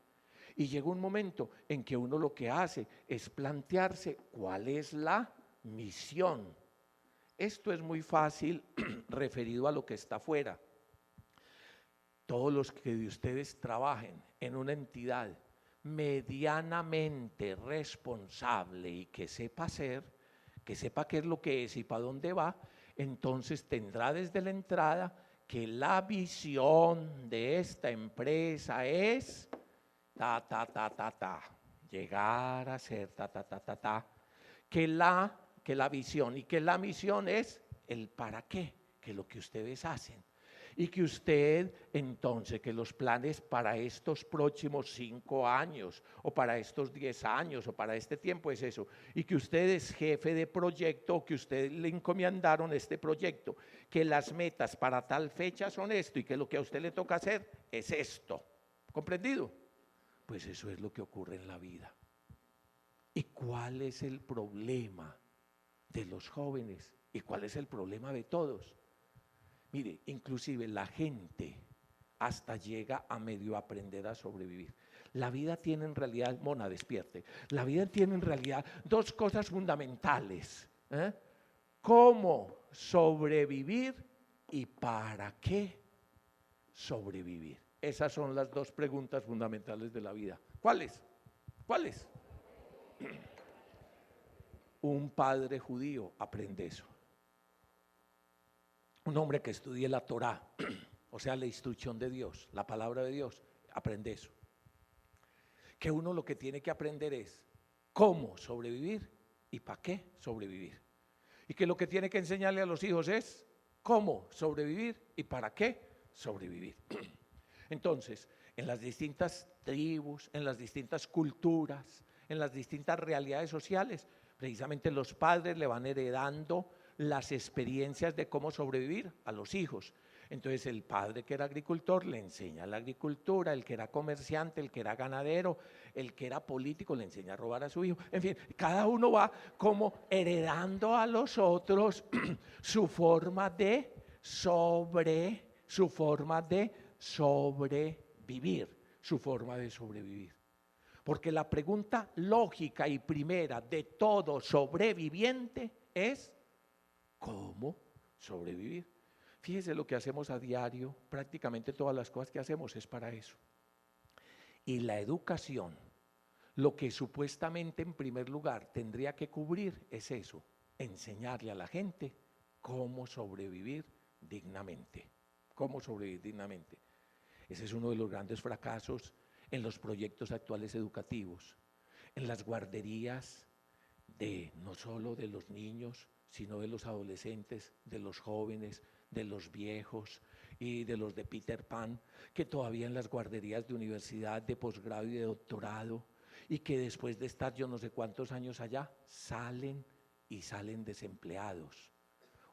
Y llega un momento en que uno lo que hace es plantearse cuál es la misión. Esto es muy fácil referido a lo que está afuera. Todos los que de ustedes trabajen en una entidad medianamente responsable y que sepa hacer, que sepa qué es lo que es y para dónde va, entonces tendrá desde la entrada que la visión de esta empresa es llegar a ser que la visión y que la misión es el para qué, que lo que ustedes hacen. Y que usted entonces, que los planes para estos próximos 5 años o para estos 10 años o para este tiempo es eso. Y que usted es jefe de proyecto o que usted le encomendaron este proyecto. Que las metas para tal fecha son esto y que lo que a usted le toca hacer es esto. ¿Comprendido? Pues eso es lo que ocurre en la vida. ¿Y cuál es el problema de los jóvenes? ¿Y cuál es el problema de todos? Mire, inclusive la gente hasta llega a medio aprender a sobrevivir. La vida tiene en realidad, Mona, despierte, la vida tiene en realidad dos cosas fundamentales. ¿Cómo sobrevivir y para qué sobrevivir? Esas son las dos preguntas fundamentales de la vida. ¿Cuáles? ¿Cuáles? Un padre judío aprende eso. Un hombre que estudie la Torá, o sea, la instrucción de Dios, la palabra de Dios, aprende eso. Que uno lo que tiene que aprender es cómo sobrevivir y para qué sobrevivir. Y que lo que tiene que enseñarle a los hijos es cómo sobrevivir y para qué sobrevivir. Entonces, en las distintas tribus, en las distintas culturas, en las distintas realidades sociales, precisamente los padres le van heredando las experiencias de cómo sobrevivir a los hijos. Entonces el padre que era agricultor le enseña la agricultura, el que era comerciante, el que era ganadero, el que era político le enseña a robar a su hijo. En fin, cada uno va como heredando a los otros su forma de sobrevivir, su forma de sobrevivir. Porque la pregunta lógica y primera de todo sobreviviente es ¿cómo sobrevivir? Fíjese lo que hacemos a diario, prácticamente todas las cosas que hacemos es para eso. Y la educación, lo que supuestamente en primer lugar tendría que cubrir es eso, enseñarle a la gente cómo sobrevivir dignamente. Cómo sobrevivir dignamente. Ese es uno de los grandes fracasos en los proyectos actuales educativos, en las guarderías no solo de los niños, sino de los adolescentes, de los jóvenes, de los viejos y de los de Peter Pan, que todavía en las guarderías de universidad, de posgrado y de doctorado, y que después de estar yo no sé cuántos años allá, salen desempleados.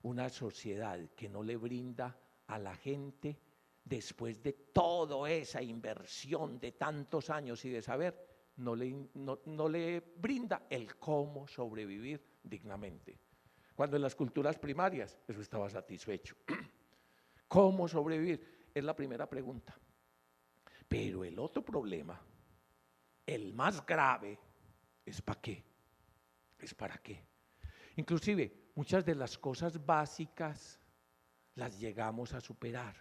Una sociedad que no le brinda a la gente, después de toda esa inversión de tantos años y de saber, no le brinda el cómo sobrevivir dignamente. Cuando en las culturas primarias eso estaba satisfecho. ¿Cómo sobrevivir? Es la primera pregunta. Pero el otro problema, el más grave, es ¿para qué? Es ¿para qué? Inclusive, muchas de las cosas básicas las llegamos a superar.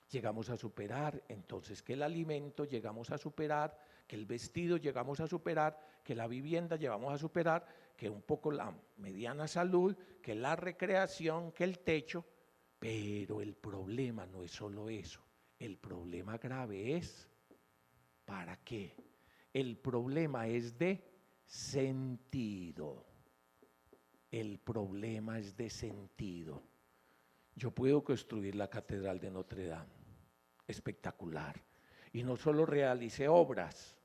Llegamos a superar, entonces, que el alimento llegamos a superar, que el vestido llegamos a superar, que la vivienda llegamos a superar, que un poco la mediana salud, que la recreación, que el techo, pero el problema no es solo eso, el problema grave es ¿para qué? El problema es de sentido, el problema es de sentido. Yo puedo construir la Catedral de Notre Dame, espectacular, y no solo realicé obras,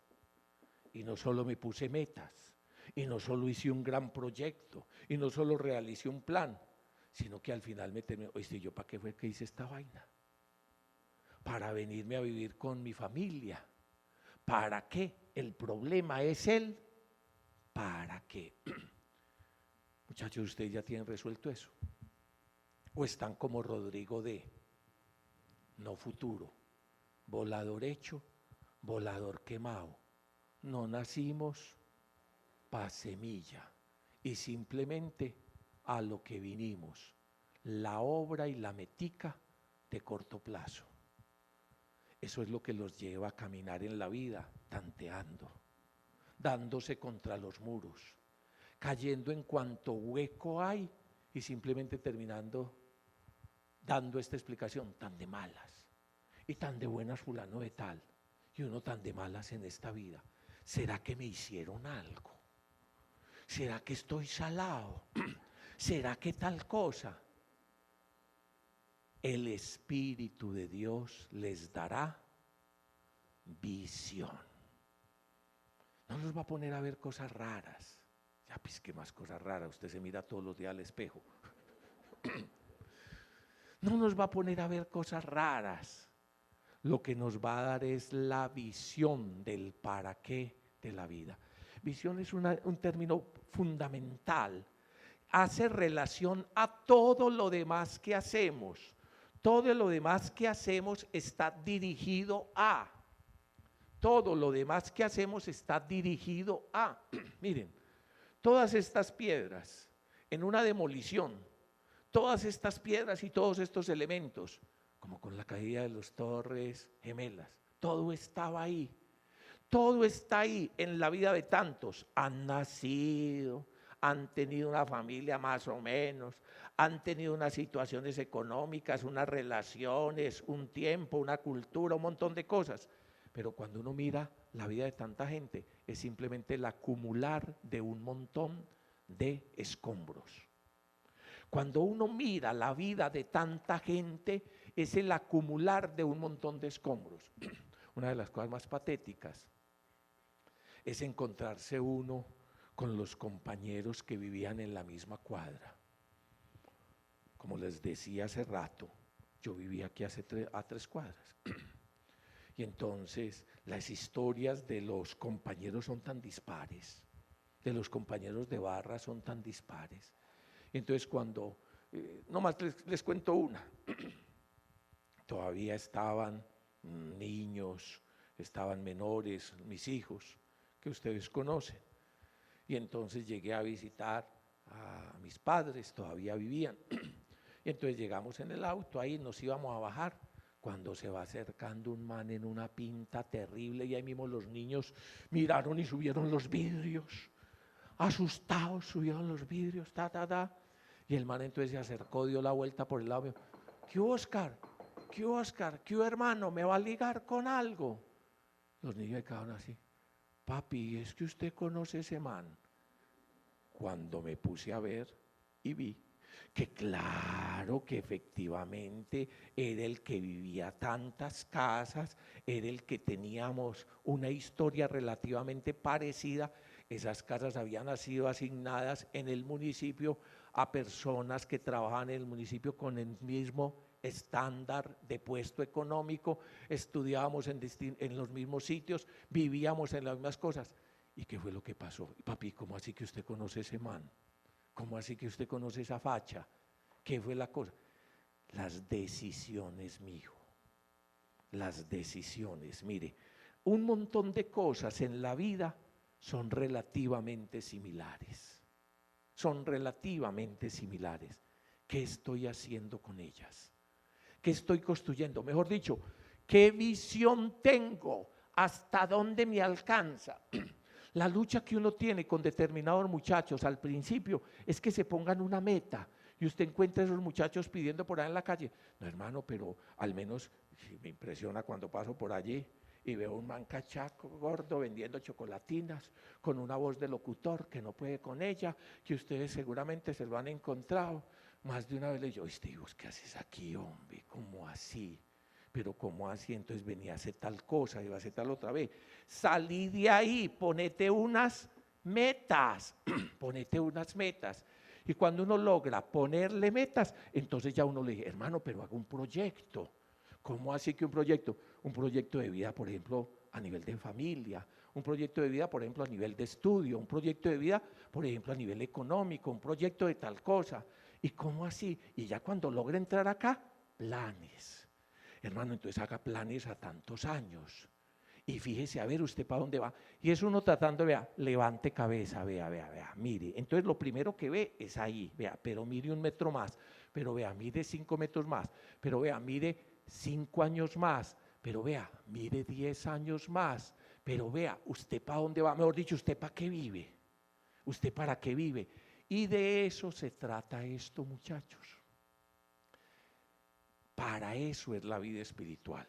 y no solo me puse metas, y no solo hice un gran proyecto, y no solo realicé un plan, sino que al final me terminé, oíste, ¿yo para qué fue que hice esta vaina? Para venirme a vivir con mi familia. ¿Para qué? El problema es el ¿para qué? Muchachos, ¿ustedes ya tienen resuelto eso? ¿O están como Rodrigo D? No futuro, volador hecho, volador quemado. No nacimos pa' semilla y simplemente a lo que vinimos, la obra y la metica de corto plazo. Eso es lo que los lleva a caminar en la vida, tanteando, dándose contra los muros, cayendo en cuanto hueco hay y simplemente terminando dando esta explicación tan de malas y tan de buenas fulano de tal y uno tan de malas en esta vida. ¿Será que me hicieron algo? ¿Será que estoy salado? ¿Será que tal cosa? El Espíritu de Dios les dará visión. No los va a poner a ver cosas raras. Ya, pues, ¿qué más cosas raras? Usted se mira todos los días al espejo. No nos va a poner a ver cosas raras. Lo que nos va a dar es la visión del para qué de la vida. Visión es un término fundamental. Hace relación a todo lo demás que hacemos. Todo lo demás que hacemos está dirigido a. Todo lo demás que hacemos está dirigido a. Miren, todas estas piedras en una demolición, todas estas piedras y todos estos elementos, como con la caída de las Torres Gemelas, todo estaba ahí. Todo está ahí en la vida de tantos. Han nacido, han tenido una familia más o menos, han tenido unas situaciones económicas, unas relaciones, un tiempo, una cultura, un montón de cosas. Pero cuando uno mira la vida de tanta gente, es simplemente el acumular de un montón de escombros. Cuando uno mira la vida de tanta gente, es el acumular de un montón de escombros. Una de las cosas más patéticas es encontrarse uno con los compañeros que vivían en la misma cuadra. Como les decía hace rato, Yo vivía aquí a 3 cuadras. Y entonces las historias de los compañeros son tan dispares, de los compañeros de barra son tan dispares. Y entonces cuando, nomás les cuento una, todavía estaban niños, estaban menores, mis hijos, que ustedes conocen. Y entonces llegué a visitar a mis padres, todavía vivían. Y entonces llegamos en el auto, ahí nos íbamos a bajar, cuando se va acercando un man en una pinta terrible y ahí mismo los niños miraron y subieron los vidrios, asustados subieron los vidrios, y el man entonces se acercó, dio la vuelta por el lado mío. ¿Qué Oscar? ¿Qué Oscar? ¿Qué hermano? ¿Me va a ligar con algo? Los niños quedaron así. Papi, ¿es que usted conoce ese man? Cuando me puse a ver y vi que claro que efectivamente era el que vivía tantas casas, era el que teníamos una historia relativamente parecida. Esas casas habían sido asignadas en el municipio a personas que trabajaban en el municipio con el mismo estándar de puesto económico, estudiábamos en los mismos sitios, vivíamos en las mismas cosas. ¿Y qué fue lo que pasó? Papi, ¿cómo así que usted conoce ese man? ¿Cómo así que usted conoce esa facha? ¿Qué fue la cosa? Las decisiones, mijo. Las decisiones. Mire, un montón de cosas en la vida son relativamente similares. Son relativamente similares. ¿Qué estoy haciendo con ellas? ¿Qué estoy construyendo? Mejor dicho, ¿qué visión tengo? ¿Hasta dónde me alcanza? La lucha que uno tiene con determinados muchachos al principio es que se pongan una meta y usted encuentra a esos muchachos pidiendo por ahí en la calle. No, hermano, pero al menos me impresiona cuando paso por allí y veo un man cachaco gordo vendiendo chocolatinas con una voz de locutor que no puede con ella, que ustedes seguramente se lo han encontrado. Más de una vez le digo, oíste, ¿vos qué haces aquí, hombre? ¿Cómo así? Pero ¿cómo así? Entonces venía a hacer tal cosa, iba a hacer tal otra vez. Salí de ahí, ponete unas metas, ponete unas metas. Y cuando uno logra ponerle metas, entonces ya uno le dice, hermano, pero haga un proyecto. ¿Cómo así que un proyecto? Un proyecto de vida, por ejemplo, a nivel de familia, un proyecto de vida, por ejemplo, a nivel de estudio, un proyecto de vida, por ejemplo, a nivel económico, un proyecto de tal cosa. ¿Y cómo así? Y ya cuando logre entrar acá, planes. Hermano, entonces haga planes a tantos años. Y fíjese, a ver, usted para dónde va. Y es uno tratando, vea, levante cabeza, vea, mire. Entonces lo primero que ve es ahí, vea, pero mire 1 metro más, pero vea, mire 5 metros más, pero vea, mire 5 años más, pero vea, mire 10 años más, pero vea, usted para dónde va, mejor dicho, usted para qué vive, usted para qué vive. Y de eso se trata esto, muchachos. Para eso es la vida espiritual.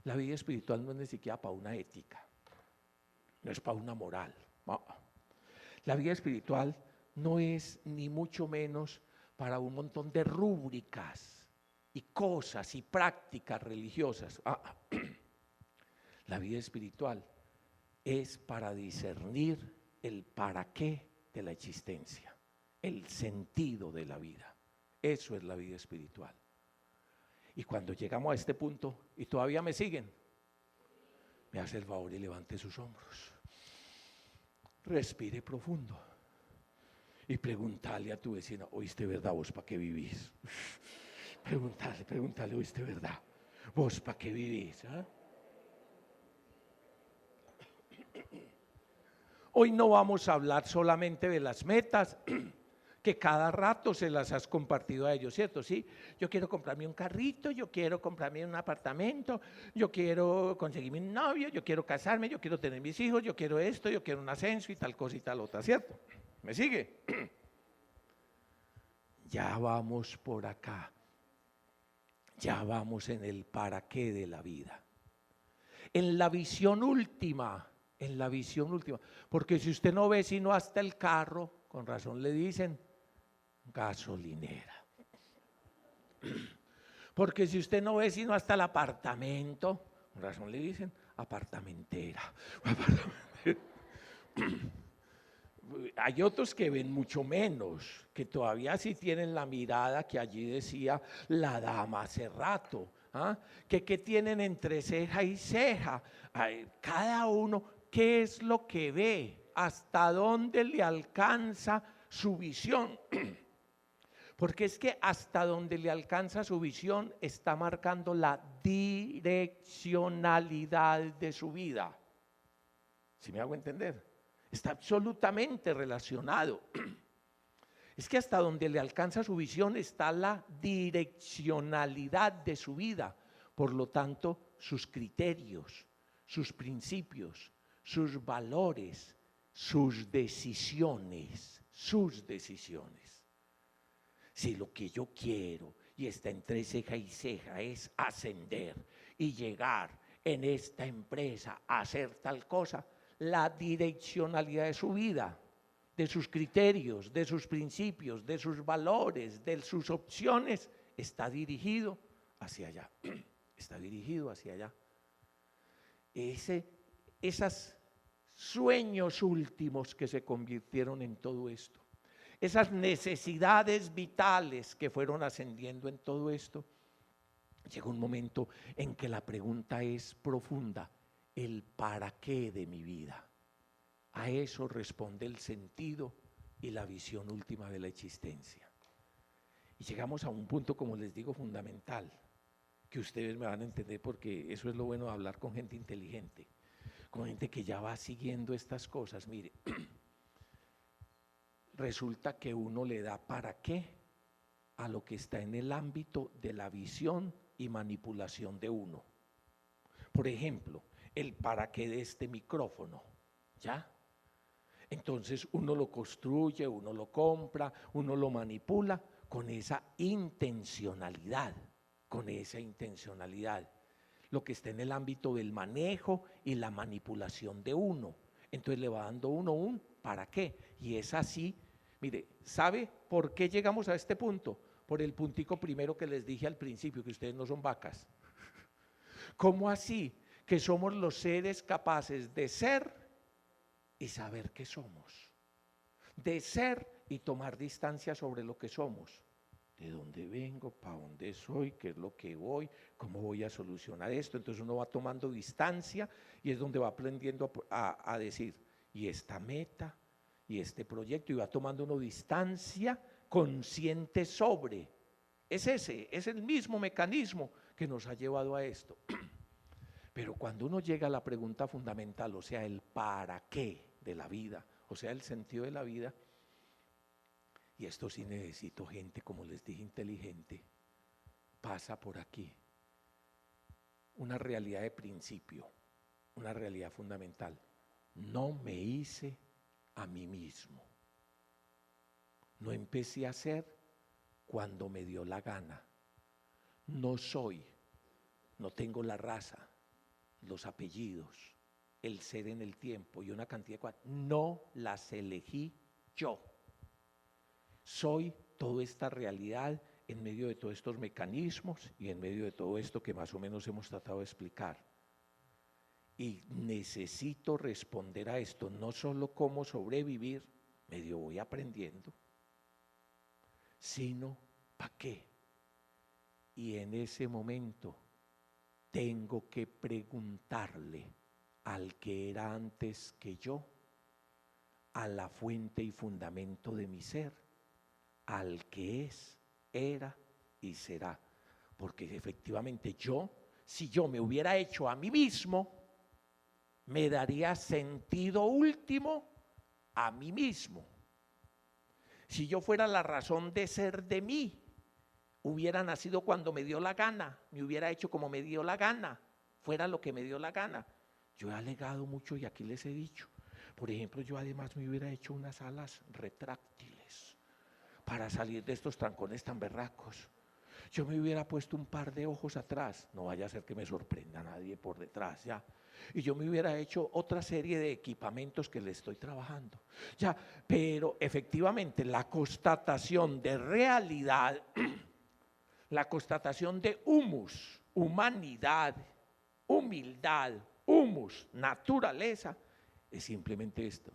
La vida espiritual no es ni siquiera para una ética, no es para una moral. No. La vida espiritual no es ni mucho menos para un montón de rúbricas y cosas y prácticas religiosas. La vida espiritual es para discernir el para qué de la existencia, el sentido de la vida. Eso es la vida espiritual. Y cuando llegamos a este punto, y todavía me siguen, me hace el favor y levante sus hombros. Respire profundo. Y pregúntale a tu vecino, ¿oíste verdad vos para qué vivís? Pregúntale, ¿oíste verdad? ¿Vos para qué vivís? ¿Eh? Hoy no vamos a hablar solamente de las metas que cada rato se las has compartido a ellos, ¿cierto? Sí, yo quiero comprarme un carrito, yo quiero comprarme un apartamento, yo quiero conseguirme un novio, yo quiero casarme, yo quiero tener mis hijos, yo quiero esto, yo quiero un ascenso y tal cosa y tal otra, ¿cierto? ¿Me sigue? Ya vamos por acá, ya vamos en el para qué de la vida, en la visión última, porque si usted no ve sino hasta el carro, con razón le dicen gasolinera. Porque si usted no ve sino hasta el apartamento, con razón le dicen apartamentera. hay otros que ven mucho menos, que todavía sí tienen la mirada que allí decía la dama hace rato, ¿ah? Que tienen entre ceja y ceja. Ay, cada uno, ¿qué es lo que ve? ¿Hasta dónde le alcanza su visión? Porque es que hasta donde le alcanza su visión está marcando la direccionalidad de su vida. ¿Sí me hago entender? Está absolutamente relacionado. Es que hasta donde le alcanza su visión está la direccionalidad de su vida. Por lo tanto, sus criterios, sus principios, sus valores, sus decisiones. Si lo que yo quiero y está entre ceja y ceja es ascender y llegar en esta empresa a hacer tal cosa, la direccionalidad de su vida, de sus criterios, de sus principios, de sus valores, de sus opciones, está dirigido hacia allá. Está dirigido hacia allá. Esos sueños últimos que se convirtieron en todo esto, esas necesidades vitales que fueron ascendiendo en todo esto, llega un momento en que la pregunta es profunda: el para qué de mi vida. A eso responde el sentido y la visión última de la existencia. Y llegamos a un punto, como les digo, fundamental, que ustedes me van a entender, porque eso es lo bueno de hablar con gente inteligente, con gente que ya va siguiendo estas cosas. Mire, resulta que uno le da para qué a lo que está en el ámbito de la visión y manipulación de uno. Por ejemplo, el para qué de este micrófono, ¿ya? Entonces uno lo construye, uno lo compra, uno lo manipula con esa intencionalidad, lo que está en el ámbito del manejo y la manipulación de uno. Entonces le va dando uno un para qué, y es así. Mire, ¿sabe por qué llegamos a este punto? Por el puntico primero que les dije al principio, que ustedes no son vacas. ¿Cómo así? Que somos los seres capaces de ser y saber qué somos, de ser y tomar distancia sobre lo que somos, de dónde vengo, para dónde soy, qué es lo que voy, cómo voy a solucionar esto. Entonces uno va tomando distancia y es donde va aprendiendo a decir, y esta meta, y este proyecto, y va tomando uno distancia consciente sobre. Es el mismo mecanismo que nos ha llevado a esto. Pero cuando uno llega a la pregunta fundamental, o sea, el para qué de la vida, o sea, el sentido de la vida, y esto sí necesito gente, como les dije, inteligente, pasa por aquí. Una realidad de principio, una realidad fundamental. No me hice a mí mismo. No empecé a ser cuando me dio la gana. No soy, no tengo la raza, los apellidos, el ser en el tiempo y una cantidad de cosas. No las elegí yo. Soy toda esta realidad en medio de todos estos mecanismos y en medio de todo esto que más o menos hemos tratado de explicar. Y necesito responder a esto, no solo cómo sobrevivir, medio voy aprendiendo, sino ¿para qué? Y en ese momento tengo que preguntarle al que era antes que yo, a la fuente y fundamento de mi ser, al que es, era y será. Porque efectivamente si yo me hubiera hecho a mí mismo, me daría sentido último a mí mismo. Si yo fuera la razón de ser de mí, hubiera nacido cuando me dio la gana, me hubiera hecho como me dio la gana, fuera lo que me dio la gana. Yo he alegado mucho y aquí les he dicho, por ejemplo, yo además me hubiera hecho unas alas retráctiles para salir de estos trancones tan berracos. Yo me hubiera puesto un par de ojos atrás, no vaya a ser que me sorprenda a nadie por detrás, ya. Y yo me hubiera hecho otra serie de equipamientos que le estoy trabajando, ya. Pero efectivamente la constatación de realidad, la constatación de humus, humanidad, humildad, humus, naturaleza, es simplemente esto.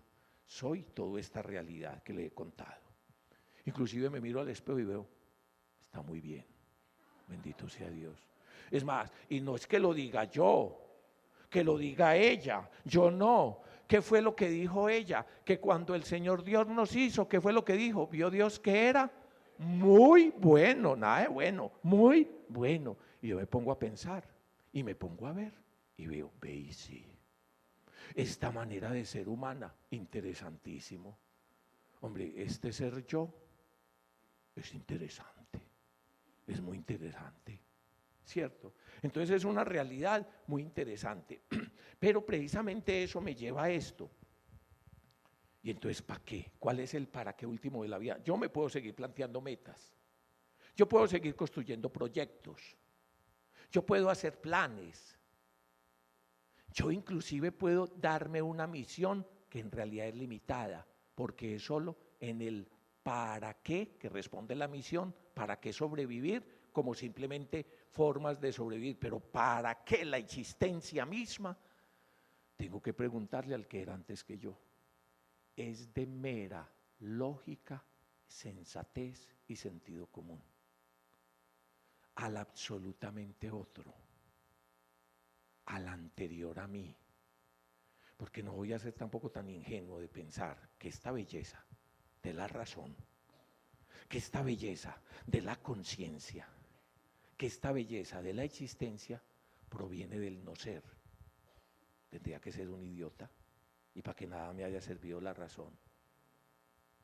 soy toda esta realidad que le he contado. Inclusive me miro al espejo y veo, está muy bien, bendito sea Dios. Es más, y no es que lo diga yo, que lo diga ella, yo no. ¿Qué fue lo que dijo ella? Que cuando el Señor Dios nos hizo, ¿qué fue lo que dijo? Vio Dios que era muy bueno, nada de bueno, muy bueno. Y yo me pongo a pensar y me pongo a ver y veo, ve y sí. Esta manera de ser humana, interesantísimo. Hombre, este ser yo es interesante, es muy interesante, ¿cierto? Entonces es una realidad muy interesante, pero precisamente eso me lleva a esto. Y entonces, ¿para qué? ¿Cuál es el para qué último de la vida? Yo me puedo seguir planteando metas, yo puedo seguir construyendo proyectos, yo puedo hacer planes, yo inclusive puedo darme una misión que en realidad es limitada, porque es solo en el para qué que responde la misión, para qué sobrevivir, como simplemente formas de sobrevivir, pero para qué la existencia misma, tengo que preguntarle al que era antes que yo. Es de mera lógica, sensatez y sentido común. Al absolutamente otro, al anterior a mí, porque no voy a ser tampoco tan ingenuo de pensar que esta belleza de la razón, que esta belleza de la conciencia, que esta belleza de la existencia proviene del no ser. Tendría que ser un idiota, y para que nada me haya servido la razón,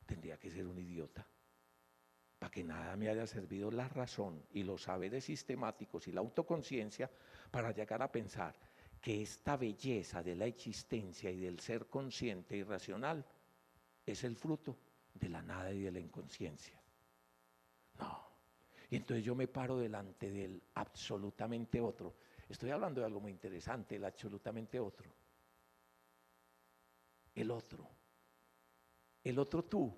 tendría que ser un idiota. Para que nada me haya servido la razón y los saberes sistemáticos y la autoconciencia para llegar a pensar que esta belleza de la existencia y del ser consciente y racional es el fruto de la nada y de la inconsciencia. No. Y entonces yo me paro delante del absolutamente otro. Estoy hablando de algo muy interesante, el absolutamente otro. El otro tú,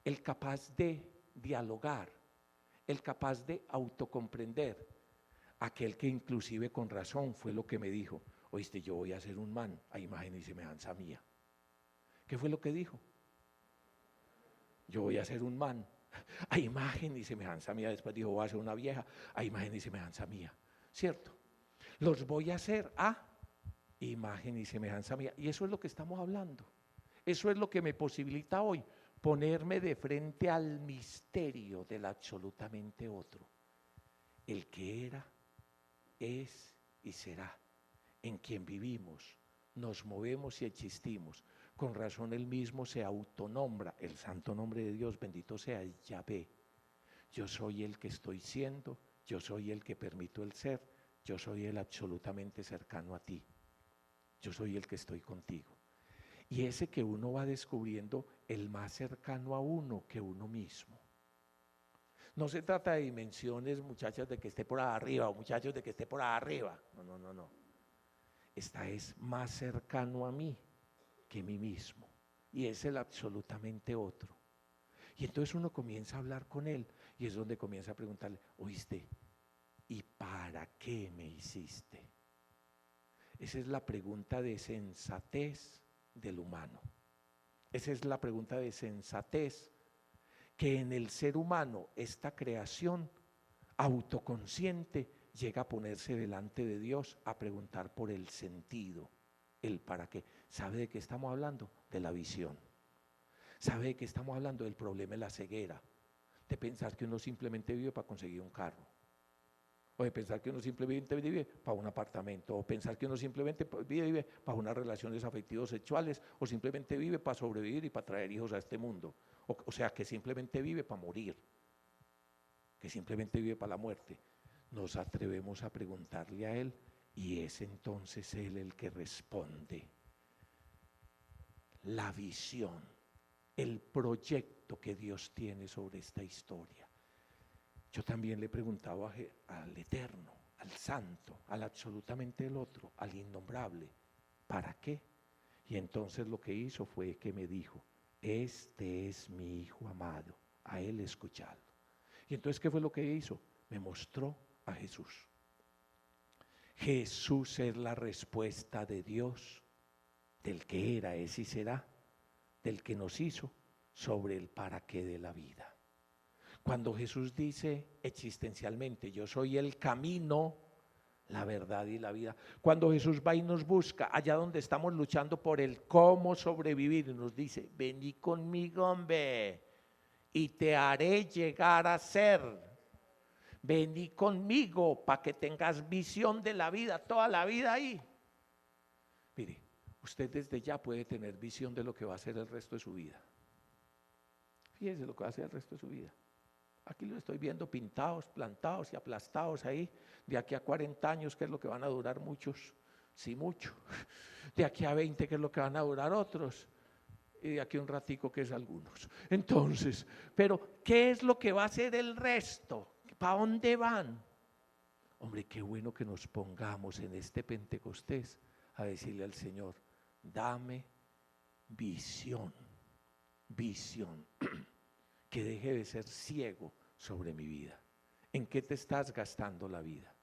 el capaz de dialogar, el capaz de autocomprender, aquel que inclusive con razón fue lo que me dijo, oíste, yo voy a ser un man a imagen y semejanza mía. ¿Qué fue lo que dijo? Yo voy a ser un man a imagen y semejanza mía. Después dijo, voy a ser una vieja a imagen y semejanza mía, ¿cierto? Los voy a hacer a imagen y semejanza mía. Y eso es lo que estamos hablando. Eso es lo que me posibilita hoy ponerme de frente al misterio del absolutamente otro. El que era, es y será, en quien vivimos, nos movemos y existimos. Con razón él mismo se autonombra, el santo nombre de Dios, bendito sea Yahvé. Yo soy el que estoy siendo, yo soy el que permito el ser, yo soy el absolutamente cercano a ti, yo soy el que estoy contigo. Y ese que uno va descubriendo, el más cercano a uno que uno mismo. No se trata de dimensiones, muchachas, de que esté por arriba o muchachos de que esté por arriba. No. Esta es más cercano a mí que mí mismo. Y es el absolutamente otro. Y entonces uno comienza a hablar con él y es donde comienza a preguntarle, oíste, ¿y para qué me hiciste? Esa es la pregunta de sensatez del humano. Esa es la pregunta de sensatez que en el ser humano, esta creación autoconsciente llega a ponerse delante de Dios a preguntar por el sentido, el para qué. ¿Sabe de qué estamos hablando? De la visión. ¿Sabe de qué estamos hablando? Del problema de la ceguera, de pensar que uno simplemente vive para conseguir un carro, o de pensar que uno simplemente vive para un apartamento, o pensar que uno simplemente vive para unas relaciones afectivos sexuales, o simplemente vive para sobrevivir y para traer hijos a este mundo. O sea, que simplemente vive para morir, que simplemente vive para la muerte. Nos atrevemos a preguntarle a él y es entonces él el que responde. La visión, el proyecto que Dios tiene sobre esta historia. Yo también le preguntaba al Eterno, al Santo, al absolutamente el otro, al innombrable, ¿para qué? Y entonces lo que hizo fue que me dijo, este es mi Hijo amado, a él escuchadlo. Y entonces, ¿qué fue lo que hizo? Me mostró a Jesús. Jesús es la respuesta de Dios, del que era, es y será, del que nos hizo sobre el para qué de la vida. Cuando Jesús dice existencialmente, yo soy el camino, la verdad y la vida. Cuando Jesús va y nos busca allá donde estamos luchando por el cómo sobrevivir y nos dice, vení conmigo, hombre, y te haré llegar a ser. Vení conmigo para que tengas visión de la vida, toda la vida ahí. Mire, usted desde ya puede tener visión de lo que va a hacer el resto de su vida. Fíjese lo que va a hacer el resto de su vida. Aquí lo estoy viendo pintados, plantados y aplastados ahí. De aquí a 40 años, ¿qué es lo que van a durar muchos? Sí, mucho. De aquí a 20, ¿qué es lo que van a durar otros? Y de aquí a un ratico, ¿qué es algunos? Entonces, pero ¿qué es lo que va a hacer el resto? ¿Para dónde van? Hombre, qué bueno que nos pongamos en este Pentecostés a decirle al Señor, dame visión, visión, que deje de ser ciego sobre mi vida. ¿En qué te estás gastando la vida?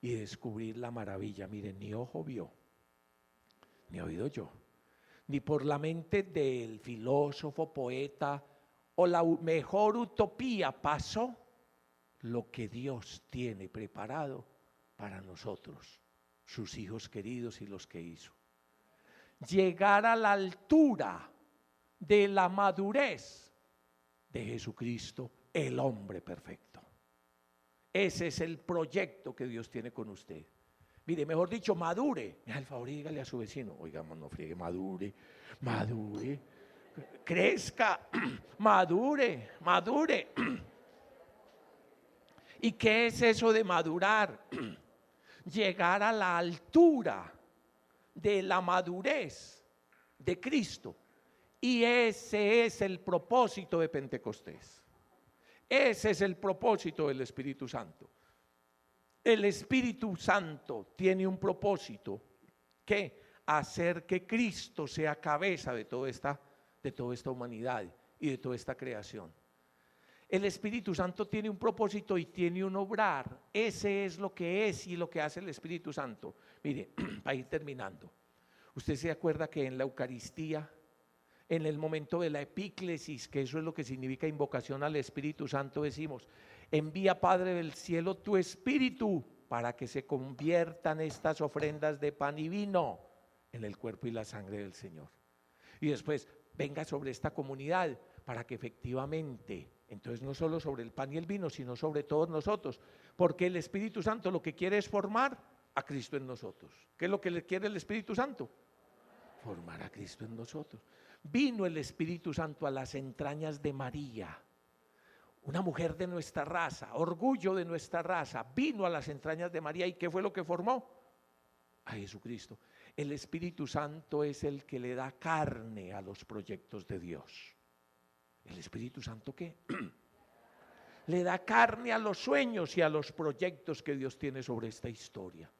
Y descubrir la maravilla. Miren, ni ojo vio, ni oído yo, ni por la mente del filósofo, poeta o la mejor utopía pasó lo que Dios tiene preparado para nosotros, sus hijos queridos y los que hizo. Llegar a la altura de la madurez de Jesucristo, el hombre perfecto. Ese es el proyecto que Dios tiene con usted. Mire, mejor dicho, madure. Me da el favor y dígale a su vecino, oiga, no friegue, madure, madure, crezca, madure, madure. ¿Y qué es eso de madurar? Llegar a la altura de la madurez de Cristo. Y ese es el propósito de Pentecostés. Ese es el propósito del Espíritu Santo. El Espíritu Santo tiene un propósito que hacer que Cristo sea cabeza de toda esta humanidad y de toda esta creación. El Espíritu Santo tiene un propósito y tiene un obrar. Ese es lo que es y lo que hace el Espíritu Santo. Mire, para ir terminando, usted se acuerda que en la Eucaristía, en el momento de la epíclesis, que eso es lo que significa invocación al Espíritu Santo, decimos, envía, Padre del cielo, tu Espíritu para que se conviertan estas ofrendas de pan y vino en el cuerpo y la sangre del Señor. Y después, venga sobre esta comunidad para que efectivamente, entonces no solo sobre el pan y el vino, sino sobre todos nosotros, porque el Espíritu Santo lo que quiere es formar a Cristo en nosotros. ¿Qué es lo que le quiere el Espíritu Santo? Formar a Cristo en nosotros. Vino el Espíritu Santo a las entrañas de María, una mujer de nuestra raza, orgullo de nuestra raza, vino a las entrañas de María. ¿Y qué fue lo que formó? A Jesucristo. El Espíritu Santo es el que le da carne a los proyectos de Dios. ¿El Espíritu Santo qué? Le da carne a los sueños y a los proyectos que Dios tiene sobre esta historia.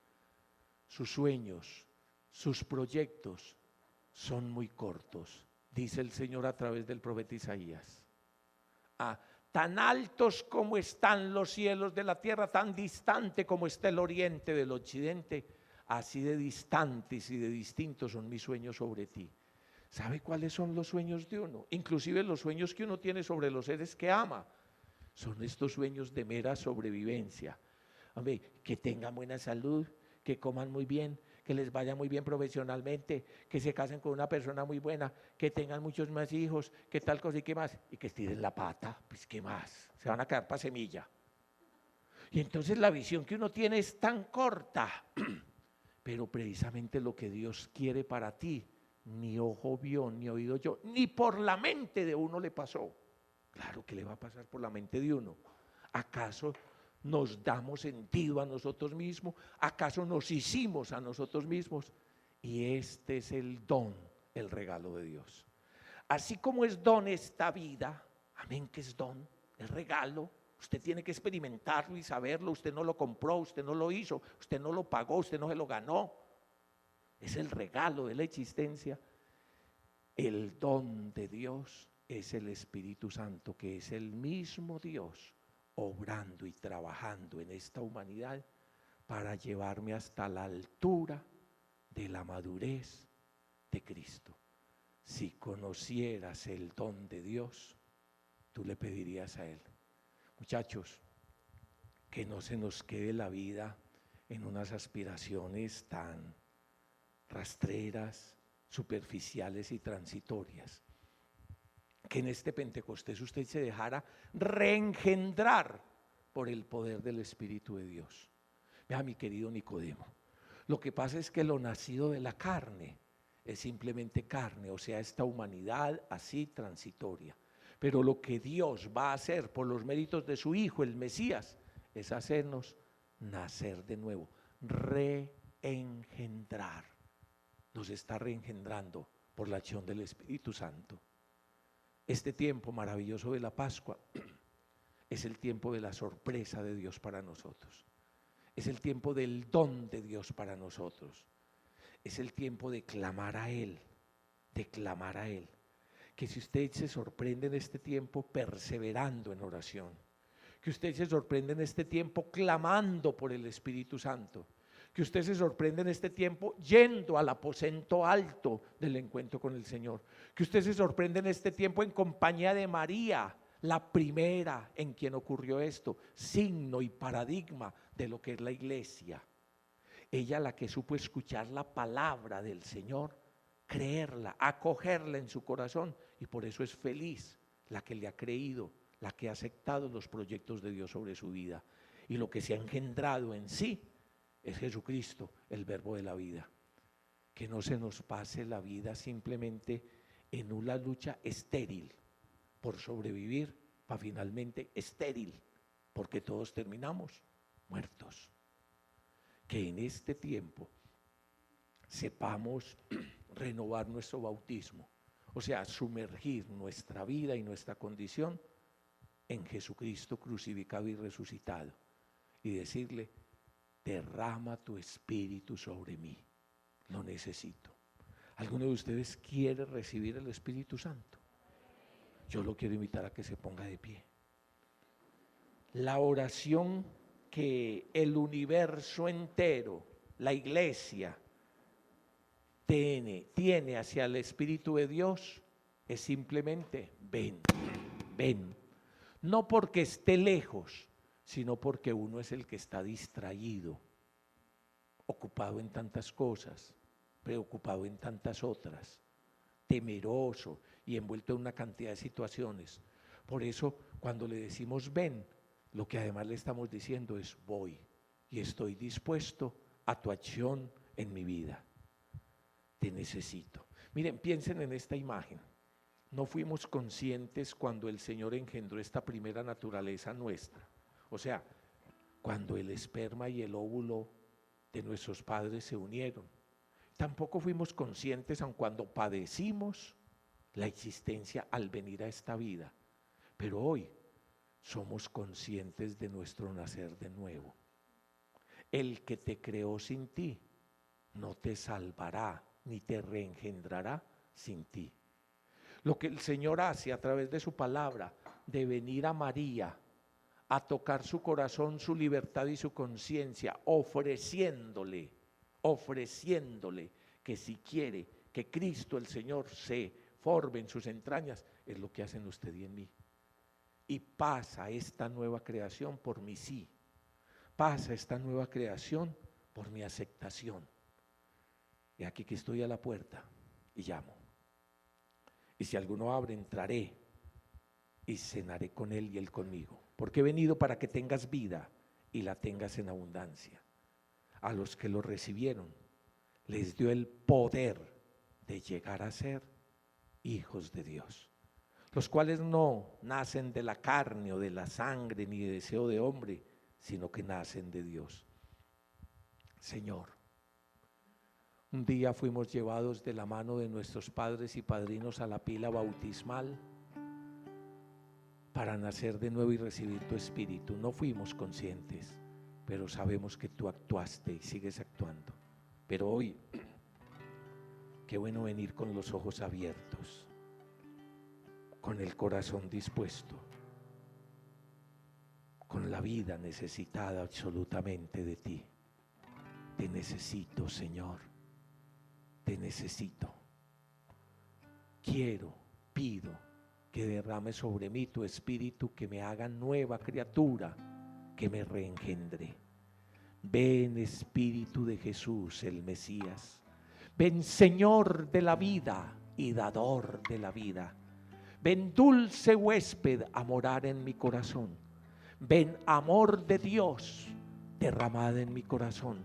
Sus sueños, sus proyectos son muy cortos, dice el Señor a través del profeta Isaías. Tan altos como están los cielos de la tierra, tan distante como está el oriente del occidente, así de distantes y de distintos son mis sueños sobre ti. ¿Sabe cuáles son los sueños de uno? Inclusive los sueños que uno tiene sobre los seres que ama. Son estos sueños de mera sobrevivencia. Hombre, que tengan buena salud, que coman muy bien, que les vaya muy bien profesionalmente, que se casen con una persona muy buena, que tengan muchos más hijos, que tal cosa y qué más, y que estiren la pata, pues qué más, se van a quedar para semilla. Y entonces la visión que uno tiene es tan corta, pero precisamente lo que Dios quiere para ti, ni ojo vio, ni oído yo, ni por la mente de uno le pasó. Claro que le va a pasar por la mente de uno. ¿Acaso nos damos sentido a nosotros mismos? ¿Acaso nos hicimos a nosotros mismos? Y este es el don, el regalo de Dios. Así como es don esta vida, amén, que es don, el regalo, usted tiene que experimentarlo y saberlo. Usted no lo compró, usted no lo hizo, usted no lo pagó, usted no se lo ganó. Es el regalo de la existencia. El don de Dios es el Espíritu Santo, que es el mismo Dios obrando y trabajando en esta humanidad para llevarme hasta la altura de la madurez de Cristo. si conocieras el don de Dios, tú le pedirías a Él. Muchachos, que no se nos quede la vida en unas aspiraciones tan rastreras, superficiales y transitorias. Que en este Pentecostés usted se dejara reengendrar por el poder del Espíritu de Dios. Vea, mi querido Nicodemo, lo que pasa es que lo nacido de la carne es simplemente carne, o sea, esta humanidad así transitoria. Pero lo que Dios va a hacer por los méritos de su Hijo, el Mesías, es hacernos nacer de nuevo, reengendrar. Nos está reengendrando por la acción del Espíritu Santo. Este tiempo maravilloso de la Pascua es el tiempo de la sorpresa de Dios para nosotros. Es el tiempo del don de Dios para nosotros. Es el tiempo de clamar a Él, de clamar a Él. Que si usted se sorprende en este tiempo perseverando en oración, que usted se sorprende en este tiempo clamando por el Espíritu Santo, que usted se sorprende en este tiempo yendo al aposento alto del encuentro con el Señor, que usted se sorprende en este tiempo en compañía de María, la primera en quien ocurrió esto, signo y paradigma de lo que es la iglesia. Ella, la que supo escuchar la palabra del Señor, creerla, acogerla en su corazón, y por eso es feliz la que le ha creído, la que ha aceptado los proyectos de Dios sobre su vida, y lo que se ha engendrado en sí es Jesucristo, el verbo de la vida. Que no se nos pase la vida simplemente en una lucha estéril por sobrevivir, para finalmente estéril, porque todos terminamos muertos. Que en este tiempo sepamos renovar nuestro bautismo, o sea, sumergir nuestra vida y nuestra condición en Jesucristo crucificado y resucitado, y decirle: derrama tu espíritu sobre mí, lo necesito. ¿Alguno de ustedes quiere recibir el Espíritu Santo? Yo lo quiero invitar a que se ponga de pie. La oración que el universo entero, la iglesia, tiene hacia el Espíritu de Dios es simplemente: ven, ven. No porque esté lejos, sino porque uno es el que está distraído, ocupado en tantas cosas, preocupado en tantas otras, temeroso y envuelto en una cantidad de situaciones. Por eso, cuando le decimos ven, lo que además le estamos diciendo es: voy y estoy dispuesto a tu acción en mi vida. Te necesito. Miren, piensen en esta imagen. No fuimos conscientes cuando el Señor engendró esta primera naturaleza nuestra. O sea, cuando el esperma y el óvulo de nuestros padres se unieron. Tampoco fuimos conscientes aun cuando padecimos la existencia al venir a esta vida. Pero hoy somos conscientes de nuestro nacer de nuevo. El que te creó sin ti no te salvará ni te reengendrará sin ti. Lo que el Señor hace a través de su palabra, de venir a María a tocar su corazón, su libertad y su conciencia, ofreciéndole que si quiere que Cristo el Señor se forme en sus entrañas, es lo que hacen usted y en mí. Y pasa esta nueva creación por mi sí, pasa esta nueva creación por mi aceptación. Y aquí que estoy a la puerta y llamo. Y si alguno abre, entraré y cenaré con él y él conmigo. Porque he venido para que tengas vida y la tengas en abundancia. A los que lo recibieron, les dio el poder de llegar a ser hijos de Dios, los cuales no nacen de la carne o de la sangre ni de deseo de hombre, sino que nacen de Dios. Señor, un día fuimos llevados de la mano de nuestros padres y padrinos a la pila bautismal para nacer de nuevo y recibir tu Espíritu. No fuimos conscientes, pero sabemos que tú actuaste y sigues actuando. Pero hoy, qué bueno venir con los ojos abiertos, con el corazón dispuesto, con la vida necesitada absolutamente de ti. Te necesito, Señor, te necesito. pido que derrame sobre mí tu espíritu, que me haga nueva criatura, que me reengendre. Ven, Espíritu de Jesús, el Mesías. Ven, Señor de la vida y dador de la vida. Ven, dulce huésped, a morar en mi corazón. Ven, amor de Dios derramada en mi corazón.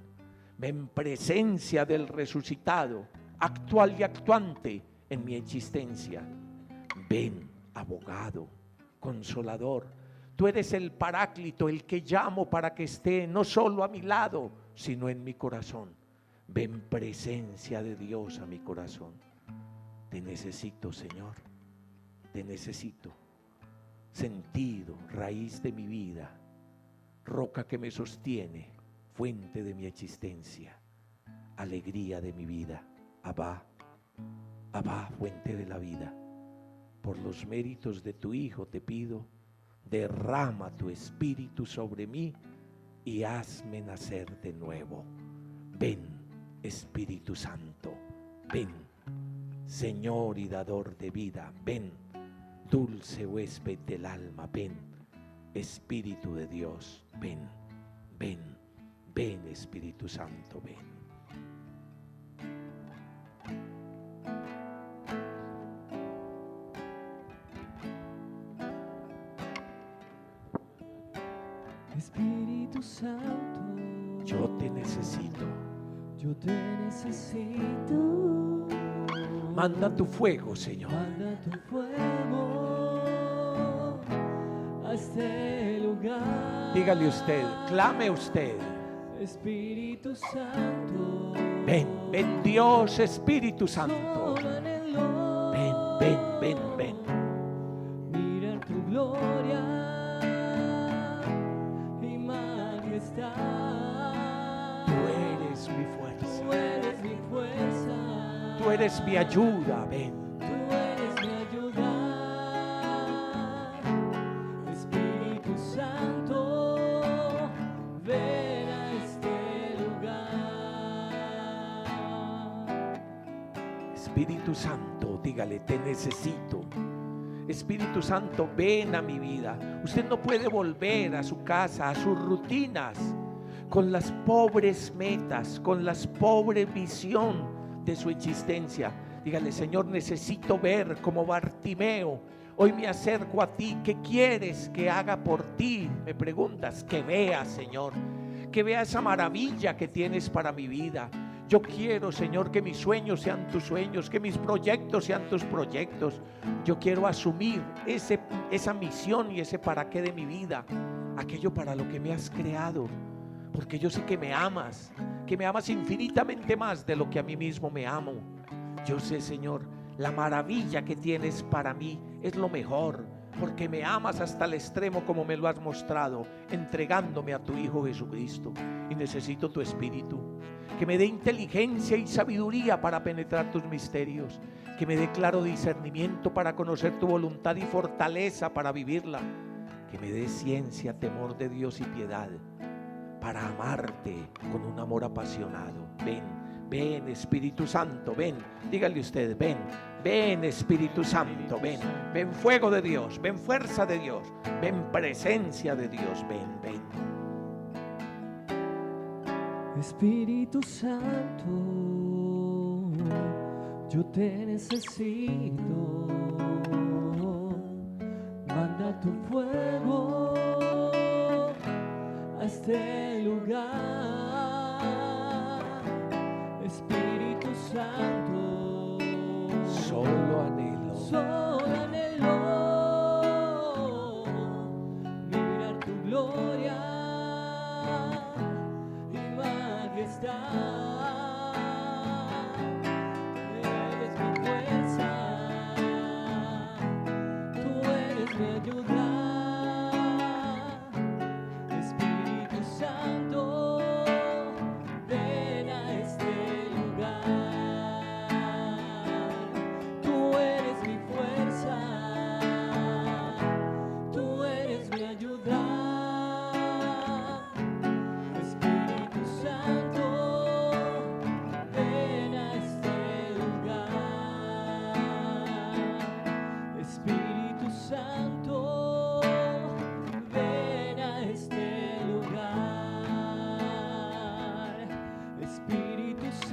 Ven, presencia del resucitado, actual y actuante en mi existencia. Ven, abogado, consolador. Tú eres el Paráclito, el que llamo para que esté no solo a mi lado, sino en mi corazón. Ven, presencia de Dios a mi corazón. Te necesito, Señor. Te necesito. Sentido, raíz de mi vida, roca que me sostiene, fuente de mi existencia, alegría de mi vida. Abba, Abba, fuente de la vida. Por los méritos de tu Hijo te pido, derrama tu espíritu sobre mí y hazme nacer de nuevo. Ven, Espíritu Santo, ven, Señor y dador de vida, ven, dulce huésped del alma, ven, Espíritu de Dios, ven, ven, ven, Espíritu Santo, ven. Espíritu Santo, Yo te necesito. yo te necesito. Manda tu fuego, Señor. Manda tu fuego a este lugar. Dígale usted, clame usted. Espíritu Santo, Ven, ven Dios, Espíritu Santo. solo anhelo Ven, ven, ven, ven. mirar tu gloria y majestad. Tú eres mi fuerza. Tú eres mi fuerza. Tú eres mi ayuda, ven. Tú eres mi ayuda. Espíritu Santo, ven a este lugar. Espíritu Santo, dígale, te necesito. Espíritu Santo, ven a mi vida. Usted no puede volver a su casa, a sus rutinas, con las pobres metas, con las pobre visión de su existencia. Dígale, Señor, necesito ver como Bartimeo. Hoy me acerco a ti. ¿Qué quieres que haga por ti? Me preguntas. Que vea, Señor, que vea esa maravilla que tienes para mi vida. Yo quiero, Señor, que mis sueños sean tus sueños, que mis proyectos sean tus proyectos. Yo quiero asumir esa misión y ese para qué de mi vida, aquello para lo que me has creado, porque yo sé que me amas infinitamente más de lo que a mí mismo me amo. Yo sé, Señor, la maravilla que tienes para mí es lo mejor, porque me amas hasta el extremo como me lo has mostrado, entregándome a tu Hijo Jesucristo. Y necesito tu Espíritu, que me dé inteligencia y sabiduría para penetrar tus misterios, que me dé claro discernimiento para conocer tu voluntad y fortaleza para vivirla, que me dé ciencia, temor de Dios y piedad para amarte con un amor apasionado. Ven, ven Espíritu Santo, ven. Dígale usted, ven, ven Espíritu Santo, ven. Ven fuego de Dios, ven fuerza de Dios, ven presencia de Dios, ven, ven. Espíritu Santo, yo te necesito. Manda tu fuego a este lugar. Espíritu Santo, Solo anhelo, solo anhelo mirar tu gloria y majestad. Eres mi fuerza, tú eres mi ayuda. Espíritu Santo, ven a este lugar. Tú eres mi fuerza, tú eres mi ayuda. Espíritu Santo,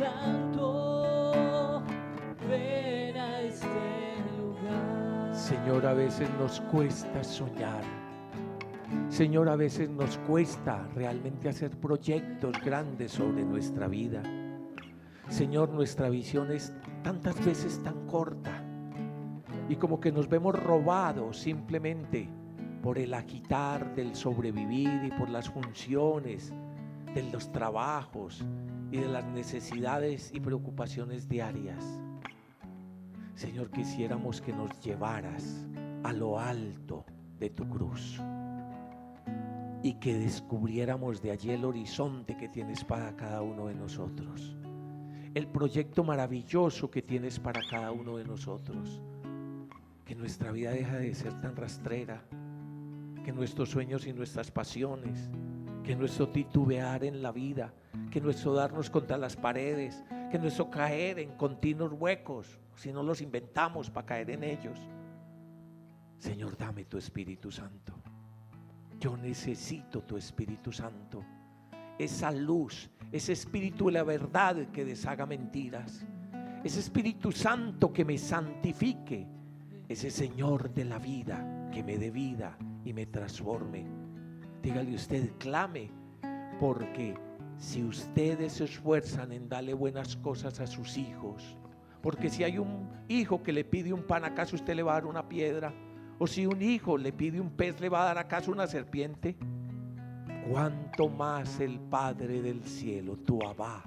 Santo, ven a este lugar. Señor, a veces nos cuesta soñar. Señor, a veces nos cuesta realmente hacer proyectos grandes sobre nuestra vida. Señor, nuestra visión es tantas veces tan corta y como que nos vemos robados simplemente por el agitar del sobrevivir y por las funciones de los trabajos y de las necesidades y preocupaciones diarias. Señor, quisiéramos que nos llevaras a lo alto de tu cruz y que descubriéramos de allí el horizonte que tienes para cada uno de nosotros, el proyecto maravilloso que tienes para cada uno de nosotros, que nuestra vida deja de ser tan rastrera, que nuestros sueños y nuestras pasiones, que nuestro titubear en la vida, que nuestro darnos contra las paredes, que nuestro caer en continuos huecos, si no los inventamos para caer en ellos. Señor, dame tu Espíritu Santo. Yo necesito tu Espíritu Santo, esa luz, ese Espíritu de la verdad que deshaga mentiras, ese Espíritu Santo que me santifique, ese Señor de la vida que me dé vida y me transforme. Dígale usted, clame, porque si ustedes se esfuerzan en darle buenas cosas a sus hijos, porque si hay un hijo que le pide un pan, ¿acaso usted le va a dar una piedra? O si un hijo le pide un pez, ¿le va a dar acaso una serpiente? Cuánto más el Padre del cielo, tu Abba,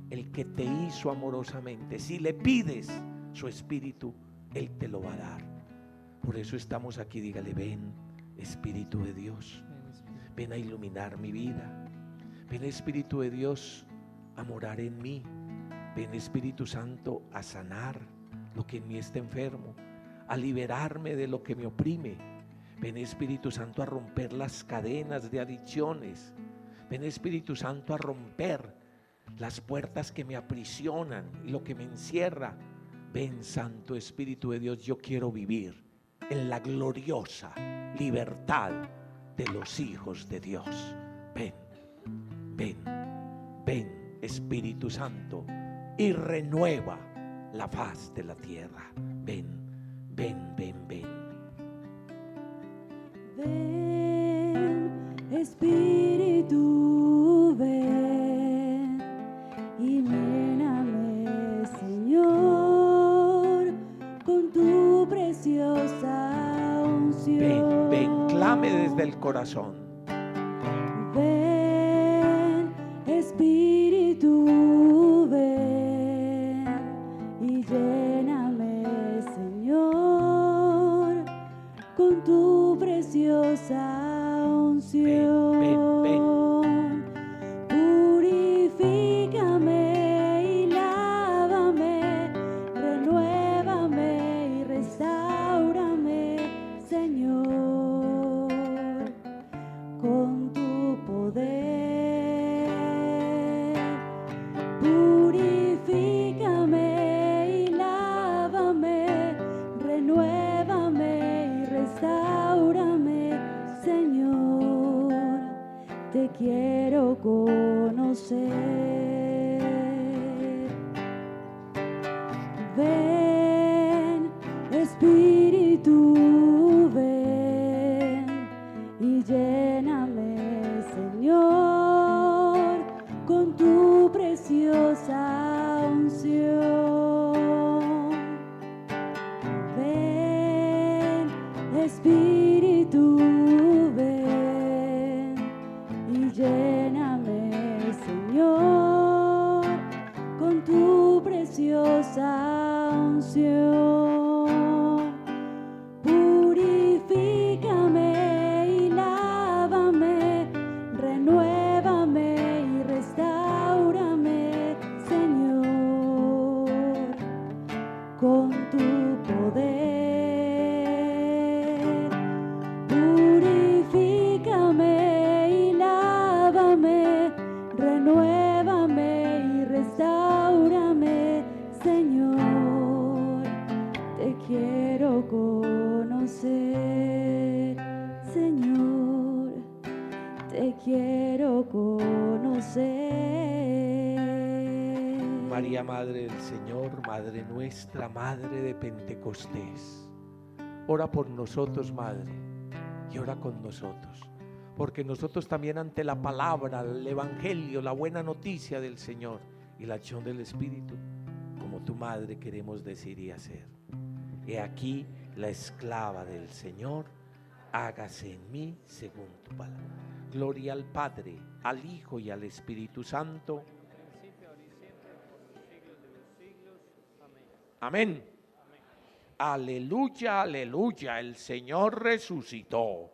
el que te hizo amorosamente, si le pides su Espíritu, Él te lo va a dar. Por eso estamos aquí. Dígale, ven Espíritu de Dios, ven a iluminar mi vida, ven Espíritu de Dios a morar en mí, ven Espíritu Santo a sanar lo que en mí está enfermo, a liberarme de lo que me oprime. Ven Espíritu Santo a romper las cadenas de adicciones. Ven Espíritu Santo a romper las puertas que me aprisionan y lo que me encierra. Ven Santo Espíritu de Dios, yo quiero vivir en la gloriosa libertad de los hijos de Dios. Ven, ven, ven Espíritu Santo y renueva la faz de la tierra. Ven, ven, ven, ven. Ven, Espíritu, ven y lléname, Señor, con tu preciosa unción. Ven, ven, clame desde el corazón. Ven, Espíritu, ven y lléname, Señor, con tu preciosa unción. Ven, ven, Purifícame y lávame, renuévame y restáurame, Señor, con tu poder. Purifícame y lávame, renuévame y restáurame, Señor, te quiero conocer. Ven, Espíritu, ven y lléname, Señor, con tu preciosa unción. Ven, Espíritu, ven y lléname, Señor, con tu preciosa unción. Purifícame y lávame, renuévame y restáurame, Señor, con tu poder. Purifícame y lávame, renuévame y restáurame, Señor, te quiero conocer, Señor, te quiero conocer. María, Madre del Señor, Madre nuestra, Madre de Pentecostés, ora por nosotros, Madre, y ora con nosotros, porque nosotros también ante la palabra, el Evangelio, la buena noticia del Señor y la acción del Espíritu, como tu Madre queremos decir y hacer. He aquí la esclava del Señor, hágase en mí según tu palabra. Gloria al Padre, al Hijo y al Espíritu Santo. Amén. Aleluya, aleluya, el Señor resucitó.